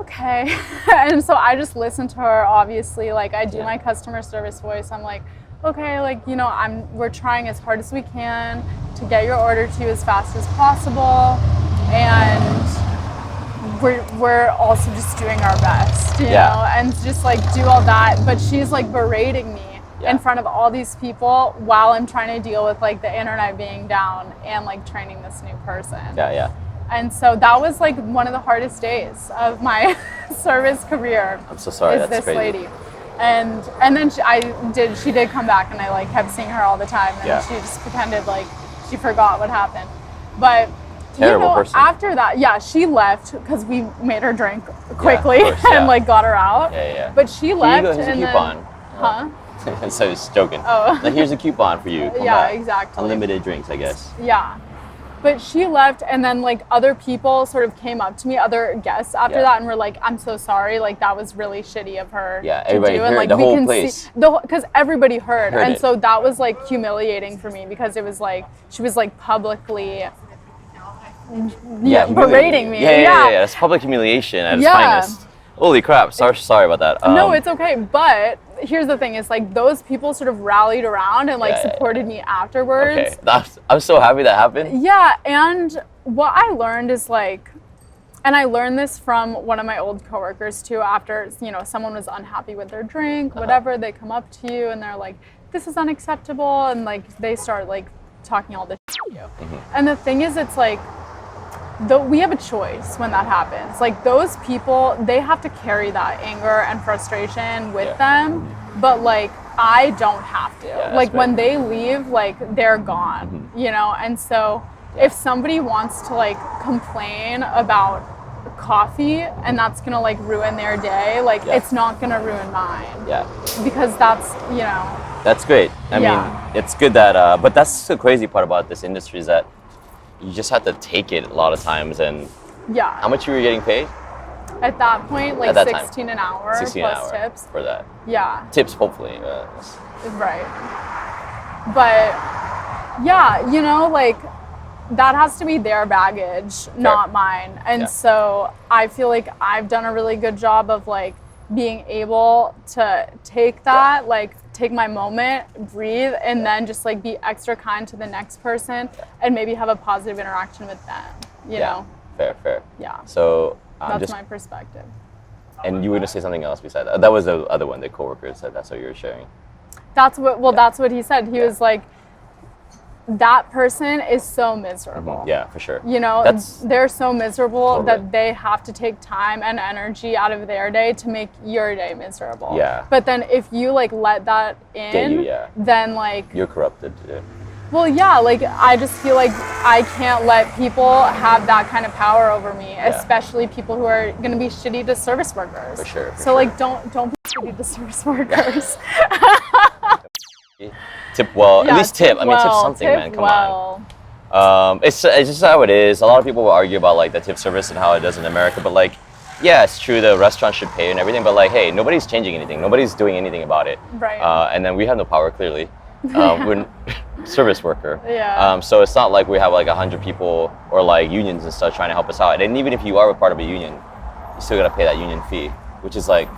okay. And so I just listened to her, obviously. Like I do my customer service voice. I'm like, okay, like, you know, we're trying as hard as we can to get your order to you as fast as possible. And we're also just doing our best, you know, and just like do all that. But she's like berating me in front of all these people while I'm trying to deal with like the internet being down and like training this new person. Yeah. And so that was like one of the hardest days of my service career. I'm so sorry. That's this crazy. Lady. And then she did come back, and I like kept seeing her all the time, and she just pretended like she forgot what happened. But terrible person. After that, she left because we made her drink quickly and like got her out. Yeah. But she left. Here's a coupon. So I was joking. Oh. Now here's a coupon for you. Come back. Exactly. Unlimited drinks, I guess. Yeah. But she left, and then like other people sort of came up to me, other guests after that, and were like, "I'm so sorry, like that was really shitty of her." Yeah, everybody to do. heard, and like the we whole can place. because everybody heard, and it. so that was like humiliating for me because it was like she was like publicly, berating me. Yeah. It's public humiliation at its finest. Holy crap! Sorry about that. No, it's okay. But here's the thing: is like those people sort of rallied around and like supported me afterwards. Okay, I'm so happy that happened. Yeah, and what I learned is like, and I learned this from one of my old coworkers too. After someone was unhappy with their drink, whatever, they come up to you and they're like, "This is unacceptable," and like they start like talking all this shit you. And the thing is, it's like, we have a choice when that happens. Like, those people, they have to carry that anger and frustration with them, but like, I don't have to. Like, when they leave, like, they're gone, you know? And so if somebody wants to like complain about coffee and that's gonna like ruin their day, like it's not gonna ruin mine. Because that's, you know. That's great. I mean, it's good that, but that's the crazy part about this industry is that you just have to take it a lot of times. And how much you were getting paid? At that point, like 16 an hour 16 plus an hour tips. For that. Tips, hopefully. Right. But yeah, you know, like that has to be their baggage, not mine. And so I feel like I've done a really good job of like being able to take that, like take my moment, breathe, and then just like be extra kind to the next person and maybe have a positive interaction with them, you know? Fair. Yeah. So that's my perspective. And you were gonna say something else besides that? That was the other one, the coworker said that's what you were sharing. That's what, that's what he said. He was like, that person is so miserable. Yeah, for sure. You know, they're so miserable that they have to take time and energy out of their day to make your day miserable. But then if you like let that in, then like you're corrupted. Well, like I just feel like I can't let people have that kind of power over me, especially people who are going to be shitty to service workers. For sure. So like don't be shitty to service workers. Tip well, at least tip. I mean, tip something, man. Come on. It's just how it is. A lot of people will argue about like the tip service and how it does in America, but like, yeah, it's true. The restaurant should pay and everything, but like, hey, nobody's changing anything. Nobody's doing anything about it. Right. And then we have no power, clearly. We're service worker. Yeah. So it's not like we have like 100 people or like unions and stuff trying to help us out. And even if you are a part of a union, you still gotta pay that union fee, which is like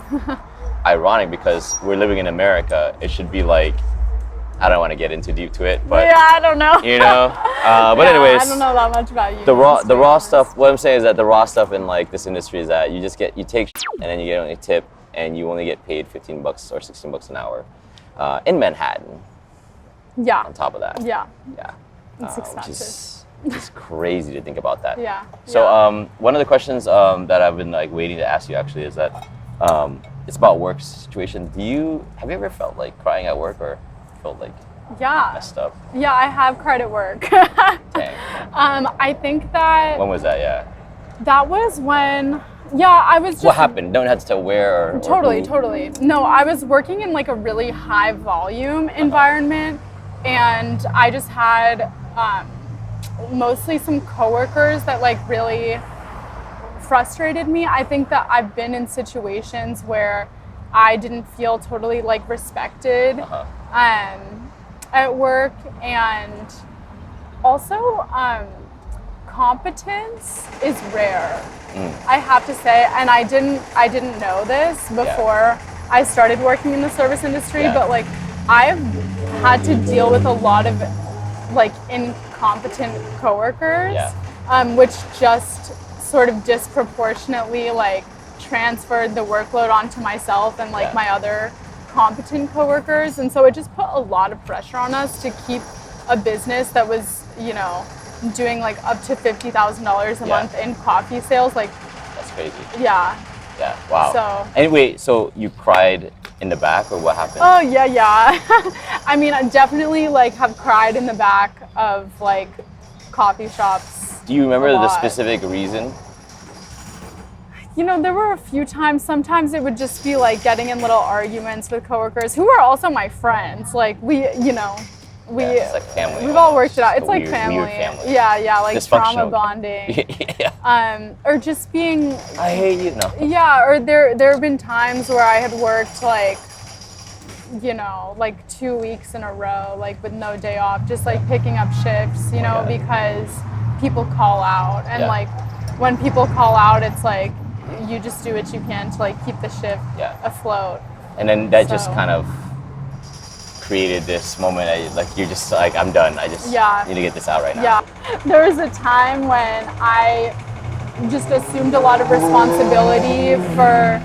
ironic because we're living in America. It should be like, I don't want to get into deep to it, but I don't know. You know, but anyways, I don't know that much about you. The raw stuff. What I'm saying is that the raw stuff in like this industry is that you take and then you get only tip and you only get paid $15 or $16 an hour in Manhattan. On top of that. It's expensive. Which is crazy to think about that. So one of the questions that I've been like waiting to ask you actually is that it's about work situation. Have you ever felt like crying at work or felt like messed up? I have cried at work. Dang. I think that. When was that? That was when. I was just. What happened? Don't have to tell where. Totally. No, I was working in like a really high volume environment, and I just had mostly some coworkers that like really frustrated me. I think that I've been in situations where I didn't feel totally like respected at work, and also competence is rare. I have to say, and I didn't know this before I started working in the service industry, but like I've had to deal with a lot of like incompetent coworkers, which just sort of disproportionately like transferred the workload onto myself and like my other competent coworkers, and so it just put a lot of pressure on us to keep a business that was, you know, doing like up to $50,000 a month in coffee sales. Like, that's crazy. Yeah. Wow. So anyway, so you cried in the back, or what happened? Oh yeah. I mean, I definitely like have cried in the back of like coffee shops. Do you remember the specific reason? You know, there were a few times. Sometimes it would just be like getting in little arguments with coworkers who are also my friends. Like it's like family. We've all worked it out. It's like weird family. family. Yeah, like trauma bonding. Or just being. I hate you. No. Yeah, or there have been times where I had worked like, you know, like 2 weeks in a row, like with no day off, just like picking up shifts, you know, because people call out, and like when people call out, it's like you just do what you can to like keep the shift afloat. And then that just kind of created this moment like you're just like, I'm done. I just need to get this out right now. There was a time when I just assumed a lot of responsibility for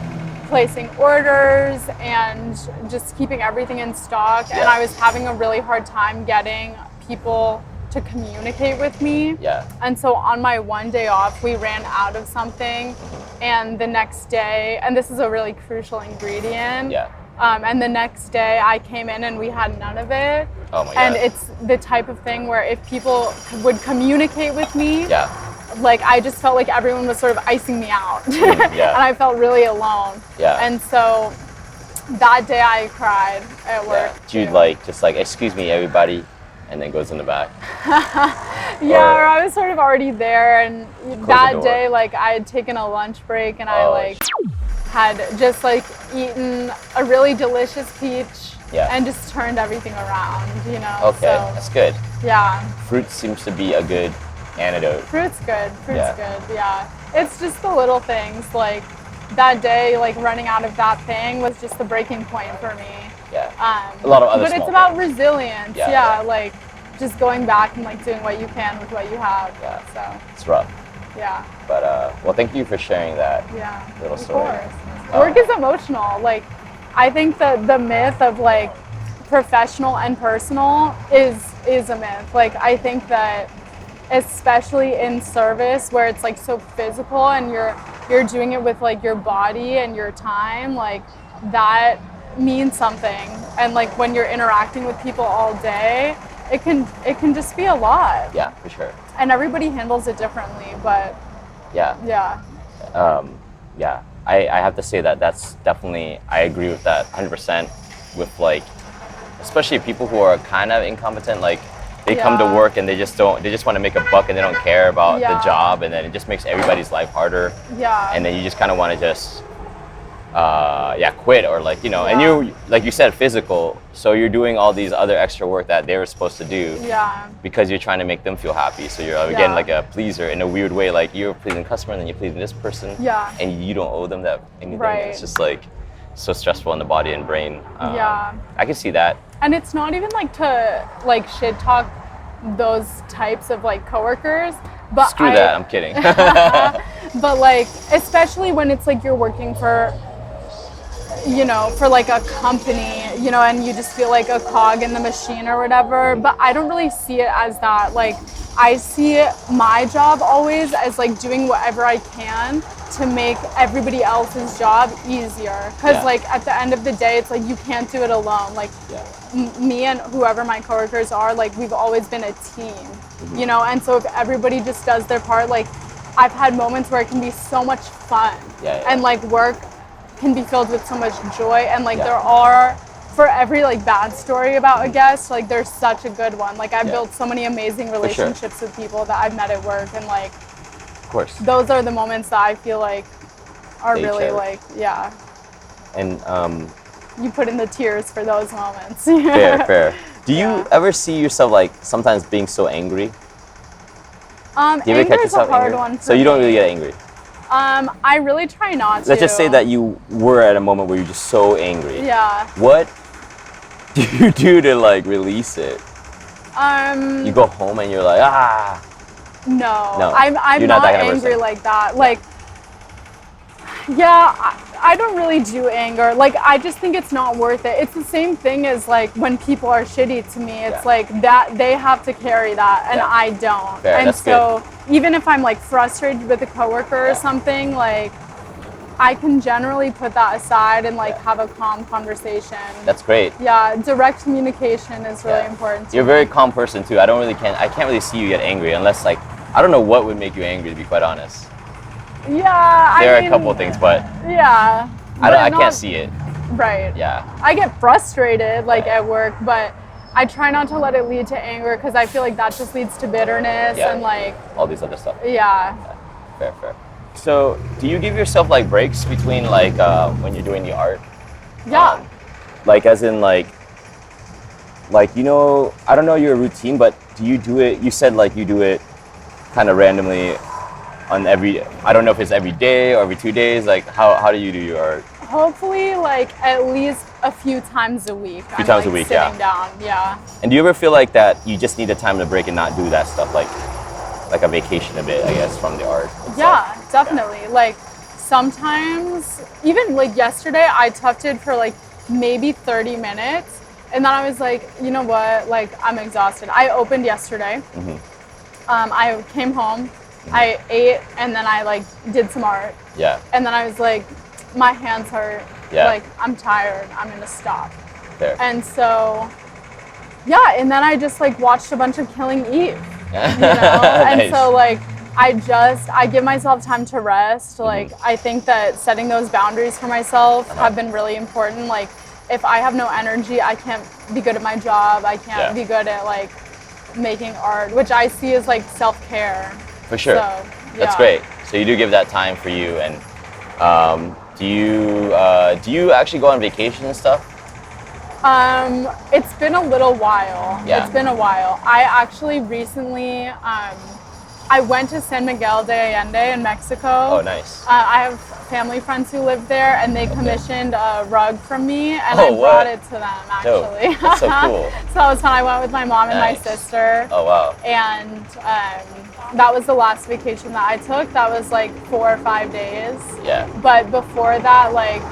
placing orders and just keeping everything in stock, and I was having a really hard time getting people to to communicate with me. Yeah. And so on my one day off, we ran out of something, and the next day, and this is a really crucial ingredient. Yeah. And the next day I came in and we had none of it. Oh my God. And it's the type of thing where if people would communicate with me, yeah. like I just felt like everyone was sort of icing me out. Yeah. And I felt really alone. Yeah. And so that day I cried at work. Yeah. You'd like, just like, excuse me, everybody, and then goes in the back. Yeah, or I was sort of already there, and that day, like, I had taken a lunch break, and I like had just like eaten a really delicious peach, and just turned everything around, you know. Okay, so, that's good. Yeah. Fruit seems to be a good antidote. Fruit's good. Fruit's good. Yeah. It's just the little things, like that day, like running out of that thing was just the breaking point for me. Yeah. A lot of other. But it's about resilience. Yeah. Like just going back and like doing what you can with what you have. Yeah. So it's rough. Yeah. But well, thank you for sharing that. Little story. Of course. Work is emotional. Like I think that the myth of like professional and personal is a myth. Like I think that especially in service where it's like so physical and you're doing it with like your body and your time, like that means something. And like when you're interacting with people all day, it can just be a lot. Yeah, for sure. And everybody handles it differently, but yeah. I have to say that that's definitely, I agree with that 100% with like, especially people who are kind of incompetent, like they come to work and they just want to make a buck and they don't care about the job, and then it just makes everybody's life harder. Yeah. And then you just kind of want to just, quit or like, you know, and you, like you said, physical. So you're doing all these other extra work that they were supposed to do. Yeah. Because you're trying to make them feel happy. So you're again like a pleaser in a weird way. Like you're pleasing the customer and then you're pleasing this person. Yeah. And you don't owe them that anything. Right. It's just like so stressful on the body and brain. I can see that. And it's not even like to like shit talk those types of like coworkers, but screw that, I'm kidding. But like especially when it's like you're working for, you know, for like a company, you know, and you just feel like a cog in the machine or whatever. But I don't really see it as that. Like I see my job always as like doing whatever I can to make everybody else's job easier. Because like at the end of the day, it's like you can't do it alone. Like me and whoever my coworkers are, like we've always been a team, you know. And so if everybody just does their part, like I've had moments where it can be so much fun, and like work can be filled with so much joy. And like there are, for every like bad story about a guest, like there's such a good one. Like I've built so many amazing relationships with people that I've met at work, and like of course those are the moments that I feel like are really like and you put in the tears for those moments. Fair. Do you ever see yourself like sometimes being so angry? Do you ever catch yourself angry? So you don't really get angry? I really try not to. Let's just say that you were at a moment where you're just so angry. Yeah. What do you do to like release it? You go home and you're like, No, I'm not angry like that. Like, I don't really do anger. Like, I just think it's not worth it. It's the same thing as like when people are shitty to me. It's like that they have to carry that, and I don't. Fair, and so even if I'm like frustrated with a coworker or something, like I can generally put that aside and like have a calm conversation. That's great. Yeah, direct communication is really important. You're a very calm person too. I can't really see you get angry unless like, I don't know what would make you angry, to be quite honest. Yeah, there are a couple of things, but I can't see it. Right. Yeah. I get frustrated like at work, but I try not to let it lead to anger because I feel like that just leads to bitterness and like all these other stuff. Yeah. Fair. So, do you give yourself like breaks between like when you're doing the art? Yeah. Like as in like you know, I don't know your routine, but do you do it? You said like you do it kind of randomly on I don't know if it's every day or every 2 days. Like how do you do your art? Hopefully like at least a few times a week. A few times a week, sitting down, And do you ever feel like that you just need a time to break and not do that stuff, like a vacation a bit, I guess, from the art? Definitely. Like sometimes, even like yesterday, I tufted for like maybe 30 minutes, And then I was like, you know what? Like, I'm exhausted. I opened yesterday. I came home, I ate, and then I like did some art. Yeah. And then I was like, my hands hurt. Yeah. Like, I'm tired. I'm gonna stop. Fair. And so, yeah. And then I just like watched a bunch of Killing Eve. You know. And Nice. so like, I give myself time to rest. Like, I think that setting those boundaries for myself have been really important. Like, if I have no energy, I can't be good at my job. I can't be good at like making art, which I see as like self-care. For sure. So, That's great. So you do give that time for you. And do you actually go on vacation and stuff? It's been a little while. Yeah. It's been a while. I actually recently, I went to San Miguel de Allende in Mexico. Oh, nice. I have family friends who live there, and they commissioned a rug from me, and I brought it to them, actually. Dope. That's so cool. So that was fun. I went with my mom and my sister. Oh, wow. And that was the last vacation that I took. That was like 4 or 5 days. Yeah. But before that, like,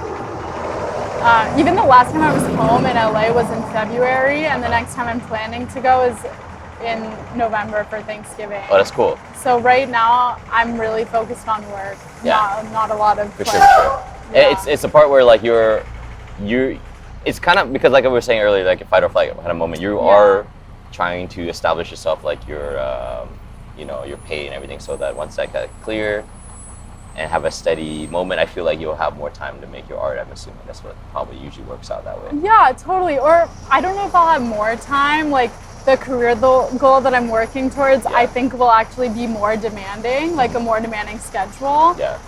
even the last time I was home in LA was in February, and the next time I'm planning to go is in November for Thanksgiving. Oh, that's cool. So right now I'm really focused on work. Yeah. Not a lot of For play. sure, for sure. Yeah. It's a part where like you're it's kind of because like we were saying earlier, like a fight or flight kind of moment. You are trying to establish yourself, like your your pay and everything, so that once that got clear and have a steady moment, I feel like you'll have more time to make your art. I'm assuming that's what probably usually works out that way. Yeah, totally. Or I don't know if I'll have more time. Like, the career goal that I'm working towards, I think will actually be more demanding, like a more demanding schedule. Yeah.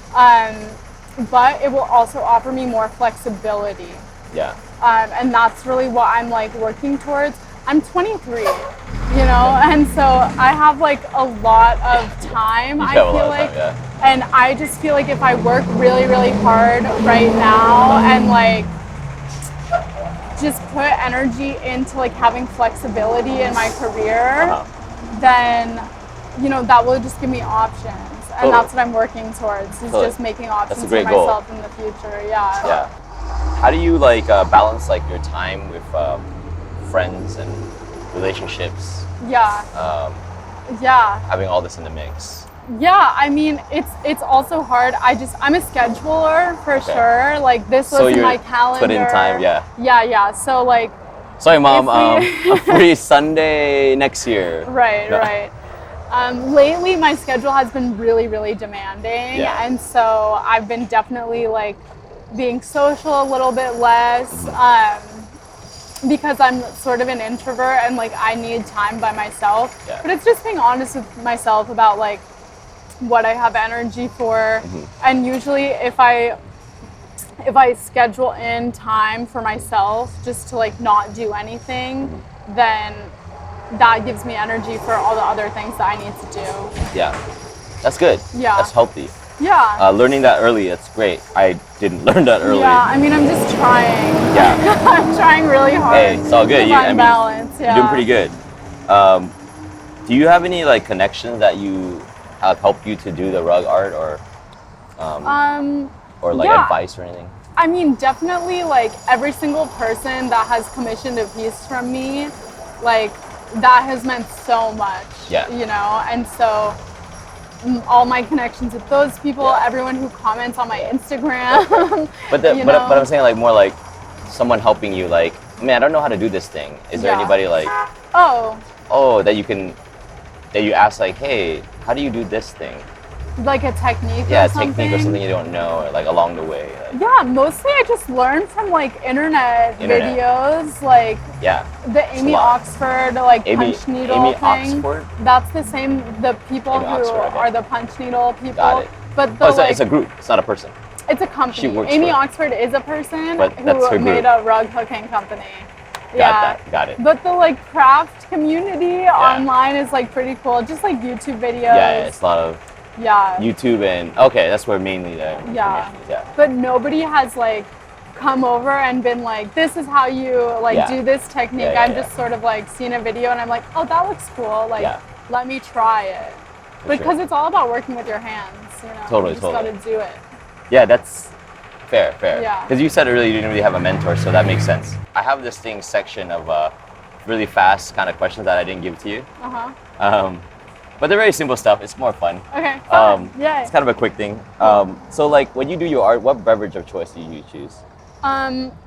But it will also offer me more flexibility. Yeah. And that's really what I'm like working towards. I'm 23, and so I have like a lot of time, I feel like. And I just feel like if I work really, really hard right now and like just put energy into like having flexibility in my career, then that will just give me options, and that's what I'm working towards, is just making options for myself in the future. Yeah. How do you like balance like your time with friends and relationships? Having all this in the mix. Yeah, I mean, it's also hard. I'm a scheduler for sure. Like, this was in my calendar. Put in time, Yeah. So like, sorry, Mom. A free Sunday next year. Right. Lately, my schedule has been really, really demanding, and so I've been definitely like being social a little bit less. Because I'm sort of an introvert and like I need time by myself. But it's just being honest with myself about like what I have energy for. And usually if I schedule in time for myself just to like not do anything, then that gives me energy for all the other things that I need to do. Yeah, that's good. Yeah. That's healthy. Yeah. Learning that early, that's great. I didn't learn that early. Yeah, I mean, I'm just trying. Yeah. I'm trying really hard. Hey, it's all good. To find balance. You're doing pretty good. Do you have any like connections that you have helped you to do the rug art, or like advice or anything? I mean, definitely like every single person that has commissioned a piece from me, like that has meant so much. Yeah. And so all my connections with those people, everyone who comments on my Instagram. But I'm saying like more like someone helping you, like, man, I don't know how to do this thing. Is there anybody like that you ask like, hey, how do you do this thing? Like a technique or something? Yeah, a technique or something you don't know, or like along the way. Like. Yeah, mostly I just learned from like internet videos, like the Amy Oxford like punch needle Amy thing. Oxford? That's the people Amy who Oxford, are the punch needle people. Got it. But it's a group, it's not a person. It's a company. Amy Oxford is a person who made a rug hooking company. Got it. But the like craft community online is like pretty cool. Just like YouTube videos. Yeah, it's a lot of YouTube and that's where mainly the information is. Yeah. But nobody has like come over and been like, this is how you like do this technique. I've just sort of like seen a video and I'm like, oh, that looks cool. Like, let me try it. Because it's all about working with your hands. Totally. You just gotta do it. Yeah, that's Fair. Yeah. Because you said earlier you didn't really have a mentor, so that makes sense. I have this section of really fast kind of questions that I didn't give to you. But they're very simple stuff. It's more fun. Okay, fun. Yay. It's kind of a quick thing. So like when you do your art, what beverage of choice do you choose?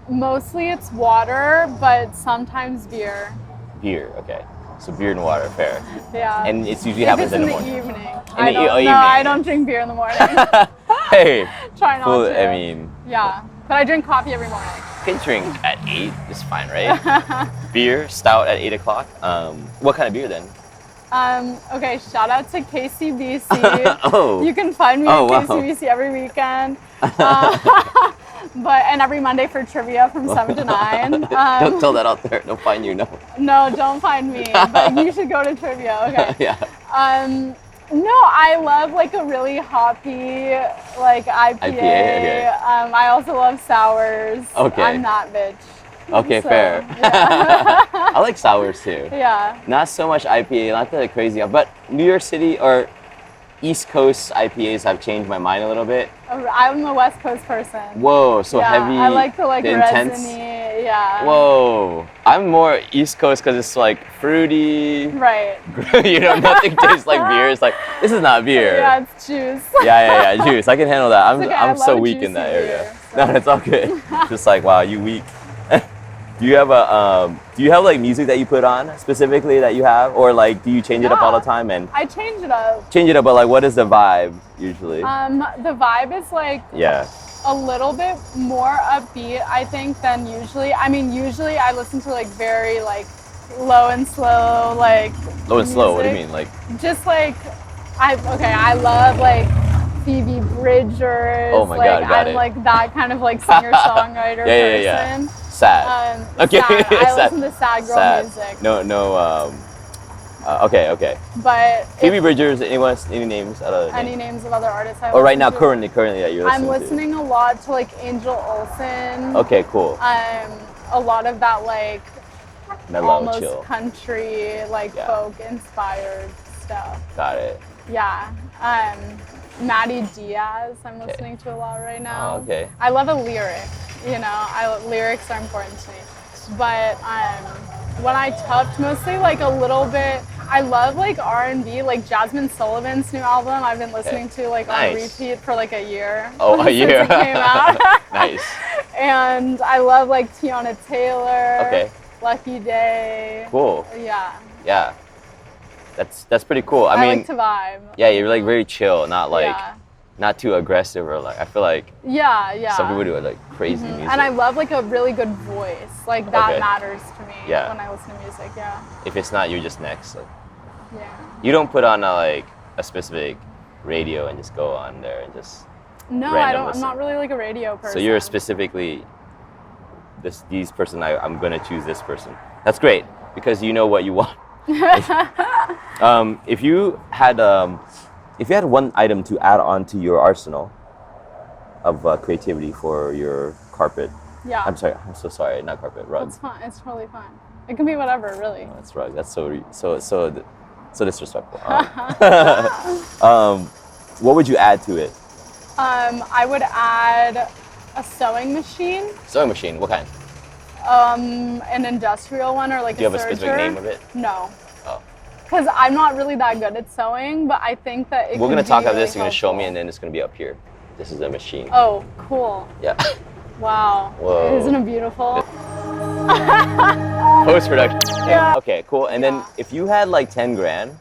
Mostly it's water, but sometimes beer. Beer, okay. So beer and water, fair. Yeah. And it's usually happens in the morning. evening. I don't drink beer in the morning. Hey. Try not to. I mean. Yeah, but I drink coffee every morning. You can drink at 8, it's fine, right? Beer, stout at 8 o'clock. What kind of beer then? Okay, shout out to KCBC. Oh. You can find me at KCBC every weekend. And every Monday for trivia from 7 to 9. Don't tell that out there. Don't find you, no. No, don't find me. But you should go to trivia, okay? Yeah. No, I love like a really hoppy like IPA. Okay. I also love sours. Okay. I'm that bitch. Okay, So, fair. Yeah. I like sours too. Yeah. Not so much IPA, not the crazy, but New York City or East Coast IPAs have changed my mind a little bit. I'm a West Coast person. Whoa, so heavy. I like the intense. resiny, yeah. Whoa, I'm more East Coast because it's like fruity. Right. Nothing tastes like beer. It's like, this is not beer. Yeah, it's juice. Yeah, juice. I can handle that. I'm so a weak in that area. Beer, so. No, it's all good. Just like, wow, you weak. Do you have like music that you put on specifically that you have, or like do you change it up all the time? And I change it up. Change it up, but like, what is the vibe usually? The vibe is like a little bit more upbeat, I think, than usually. I mean, usually I listen to like very like low and slow like. Low and slow. music. What do you mean, like? Just like I love like Phoebe Bridgers. Oh my God, got I'm it. like that kind of like singer-songwriter person. Yeah. Sad. Okay. Sad. I Sad. listen to sad girl music. No. Okay. But Phoebe Bridgers. Any names? Any names of other artists? Right now, currently that you're listening I'm listening a lot to like Angel Olsen. Okay, cool. A lot of that like Mellow, almost chill. country, like folk inspired stuff. Got it. Yeah. Maddie Diaz, I'm listening to a lot right now. Oh, okay. I love a lyric, lyrics are important to me. But when I tucked, mostly like a little bit, I love like R&B, like Jasmine Sullivan's new album. I've been listening to like on repeat for like a year. Oh, a year. Since it came out. Nice. And I love like Tiana Taylor. Okay. Lucky Day. Cool. Yeah. Yeah. That's pretty cool. I mean, like to vibe. Yeah, you're like very chill, not like not too aggressive or like I feel like some people do like crazy music. And I love like a really good voice. Like that matters to me when I listen to music. Yeah. If it's not, you're just next. Like, yeah. You don't put on a specific radio and just go on there and just. No, I don't. I'm not really like a radio person. So you're specifically these person. I'm gonna choose this person. That's great because you know what you want. If you had one item to add on to your arsenal of creativity for your carpet. Yeah. I'm so sorry, not carpet, rug. It's fine. It's totally fine. It can be whatever, really. No, it's rug. That's so disrespectful. What would you add to it? I would add a sewing machine. Sewing machine. What kind? An industrial one or like Do you have a specific name of it? No. Oh. Because I'm not really that good at sewing, but I think that we're gonna talk about this. Really You're gonna show me, and then it's gonna be up here. This is a machine. Oh, cool. Yeah. Wow. Whoa. Isn't it beautiful? Post production. Yeah. Okay, cool. And then if you had like 10 grand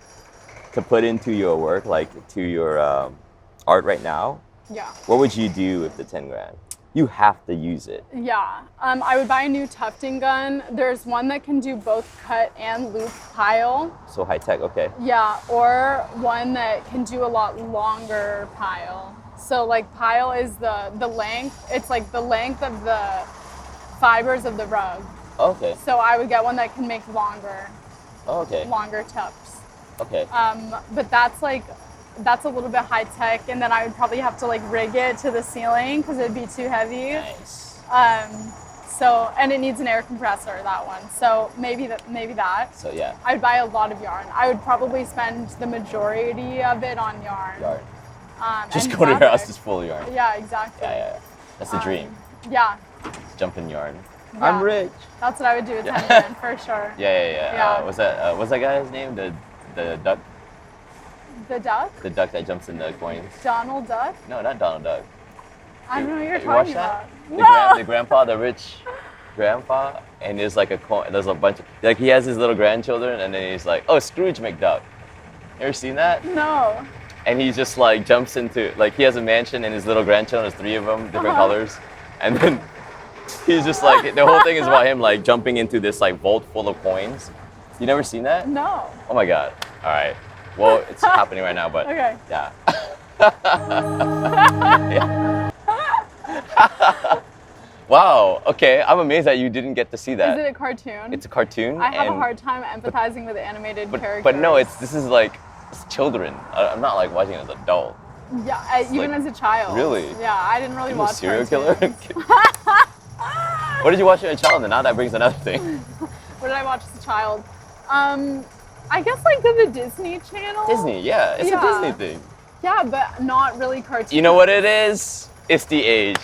to put into your work, like to your art right now, what would you do with the 10 grand? You have to use it. Yeah. I would buy a new tufting gun. There's one that can do both cut and loop pile. So high tech, okay. Yeah, or one that can do a lot longer pile. So like pile is the length. It's like the length of the fibers of the rug. Okay. So I would get one that can make longer. Oh, okay. Longer tufts. Okay. But that's a little bit high tech, and then I would probably have to like rig it to the ceiling because it'd be too heavy. Nice. And it needs an air compressor, that one. So maybe that. So yeah. I would buy a lot of yarn. I would probably spend the majority of it on yarn. Just go to your house, just full of yarn. Yeah, exactly. Yeah. That's the dream. Yeah. Jump in yard. Yeah. I'm rich. That's what I would do with 10 grand, for sure. Yeah. What's that guy's name? The duck? The duck? The duck that jumps in the coins. Donald Duck? No, not Donald Duck. I don't know what you're you talking watch about. That? The grandpa, the rich grandpa, and there's like a coin, there's a bunch of, like he has his little grandchildren, and then he's like, oh, Scrooge McDuck. You ever seen that? No. And he just like jumps into, like he has a mansion and his little grandchildren, there's 3 of them, different colors. And then he's just like, the whole thing is about him like jumping into this like vault full of coins. You never seen that? No. Oh my God. All right. Well, it's happening right now, but okay. Yeah. Wow. Okay. I'm amazed that you didn't get to see that. Is it a cartoon? It's a cartoon. I have a hard time empathizing with animated characters. But no, this is like it's children. I'm not like watching it as an adult. Yeah, even as a child. Really? Yeah, I didn't really watch serial cartoons. killer. What did you watch as a child? And now that brings another thing. What did I watch as a child? I guess like the Disney Channel. Disney, yeah. It's a Disney thing. Yeah, but not really cartoons. You know what it is? It's the age.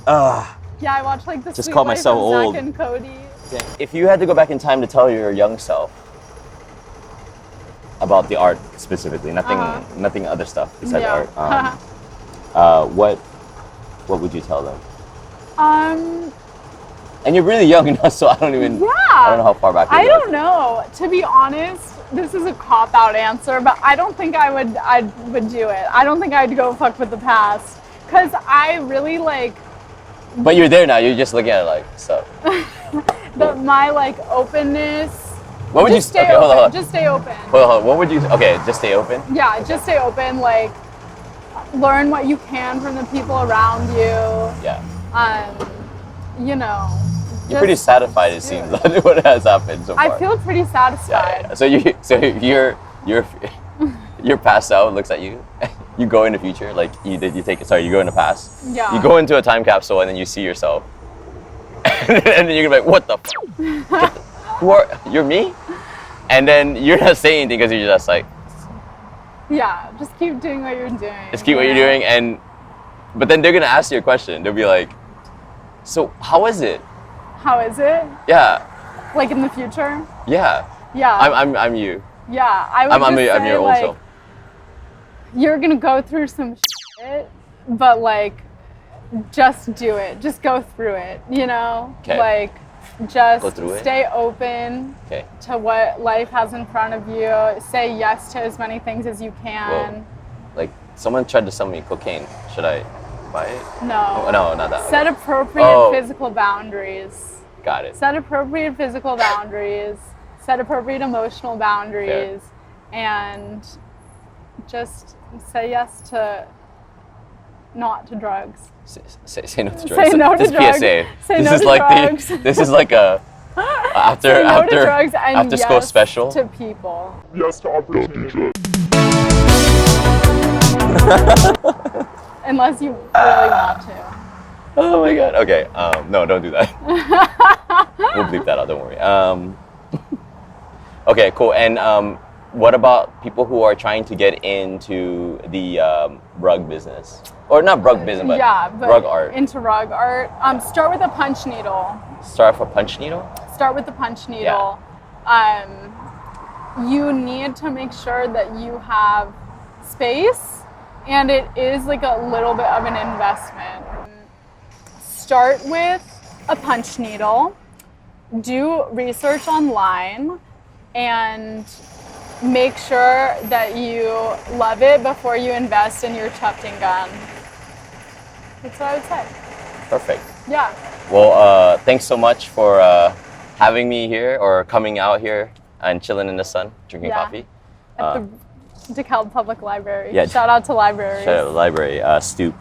Yeah, I watched like the Just Sweet call Life myself of old. Zach and Cody. If you had to go back in time to tell your young self about the art specifically, nothing other stuff besides art, what would you tell them? And you're really young now, so I don't know how far back. I don't know. To be honest, this is a cop-out answer, but I don't think I would do it. I don't think I'd go fuck with the past, cause I really like. But you're there now. You're just looking at it like so. My like openness. What would you stay okay, open? hold on. Just stay open. Hold on. What would you? Okay, just stay open. Yeah, just stay open. Like, learn what you can from the people around you. Yeah. You know. You're pretty satisfied. It seems like what has happened so far. I feel pretty satisfied. Yeah. So you're passed out. Looks at you. You go in the future. Like you take it. Sorry, you go in the past. Yeah. You go into a time capsule and then you see yourself. And then you're gonna be like, what the f? You're me? And then you're not saying anything because you're just like. Yeah, just keep doing what you're doing. Just keep what you're doing, but then they're gonna ask you a question. They'll be like, so how is it? How is it? Yeah. Like in the future? Yeah. Yeah. I'm you. Yeah, I would I'm say, your old like, self. You're gonna go through some shit, but like, just do it. Just go through it. You know, like, just stay open to what life has in front of you. Say yes to as many things as you can. Whoa. Like someone tried to sell me cocaine. Should I buy it? No. No, not that. Set appropriate physical boundaries. Got it. Set appropriate physical boundaries. Set appropriate emotional boundaries. And just say yes to not to drugs. Say no to drugs. Say no to drugs. PSA. Say no to drugs. This is like a after school special. To people. Yes to opportunity. Unless you really want to. Oh my God. Okay. No, don't do that. We'll bleep that out. Don't worry. Okay. Cool. And what about people who are trying to get into the rug business, or not rug business, but rug art? Into rug art. Start with a punch needle. Start with a punch needle. Start with the punch needle. You need to make sure that you have space. And it is like a little bit of an investment. Start with a punch needle, do research online, and make sure that you love it before you invest in your tufting gun. That's what I would say. Perfect. Yeah. Well, thanks so much for having me here, or coming out here and chilling in the sun, drinking coffee. At the DeKalb Public Library. Yeah. Shout out to libraries. Shout out to the library. Stoop.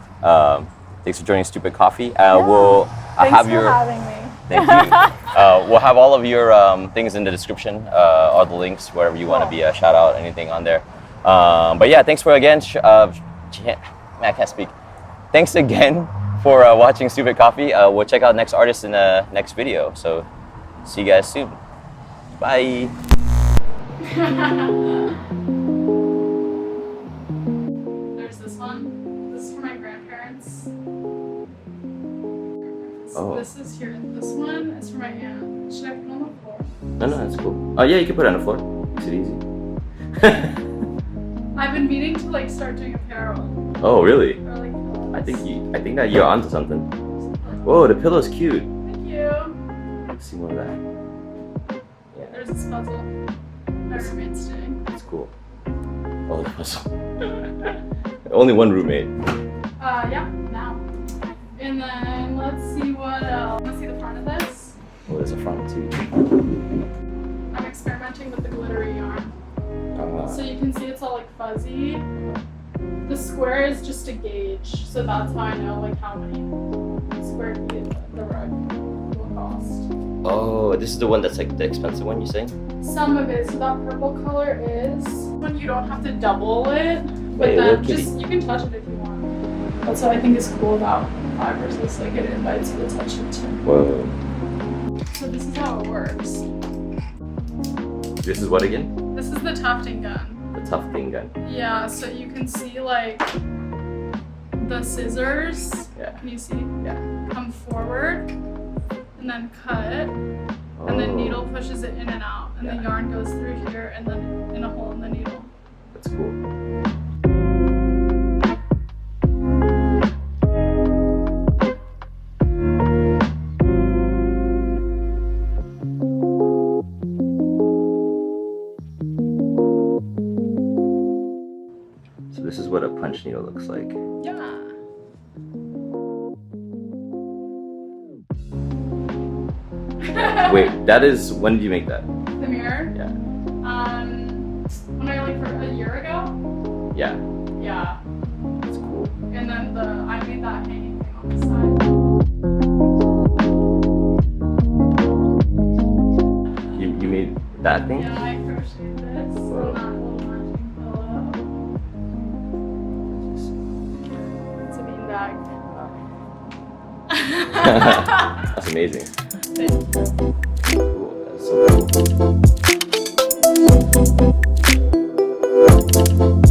Thanks for joining Stupid Coffee. Thanks for having me. Thank you. We'll have all of your things in the description, all the links, wherever you want to be a shout out, anything on there. But yeah, thanks for again. Man, I can't speak. Thanks again for watching Stupid Coffee. We'll check out next artist in the next video. So see you guys soon. Bye. There's this one. This is for my grandparents. Oh. This is here. This one is for my aunt. Should I put it on the floor? No, that's cool. Oh yeah, you can put it on the floor. Makes it easy. I've been meaning to like start doing apparel. Oh really? Or, like, I think that you're onto something. Whoa, the pillow's cute. Thank you. Let's see more of that. Yeah. There's this puzzle my roommate's doing. That's cool. Oh, the puzzle. Only one roommate. Yeah, now. And then let's see what else. Let's see the front of this. Oh, there's a front too. I'm experimenting with the glittery yarn. So you can see it's all like fuzzy. The square is just a gauge, so that's how I know like how many square feet the rug will cost. Oh, this is the one that's like the expensive one, you saying? Some of it, so that purple color is when you don't have to double it, but Hey, then just you can touch it if you want. That's what I think is cool about fibers, is like it invites you to touch it too. Whoa. So this is how it works. This is what again? This is the tufting gun. The tufting gun. Yeah, so you can see like the scissors. Yeah. Can you see? Yeah. Come forward and then cut, and the needle pushes it in and out, and the yarn goes through here and then in a hole in the needle. That's cool. So this is what a punch needle looks like. Yeah. Wait, that is, when did you make that? The mirror? Yeah. When I like for a year ago? Yeah. Yeah. That's cool. And then I made that hanging thing on the side. You made that thing? Yeah, I crocheted this and that little matching pillow. It's a beanbag. That's amazing. Thank you. Cool. That's so cool.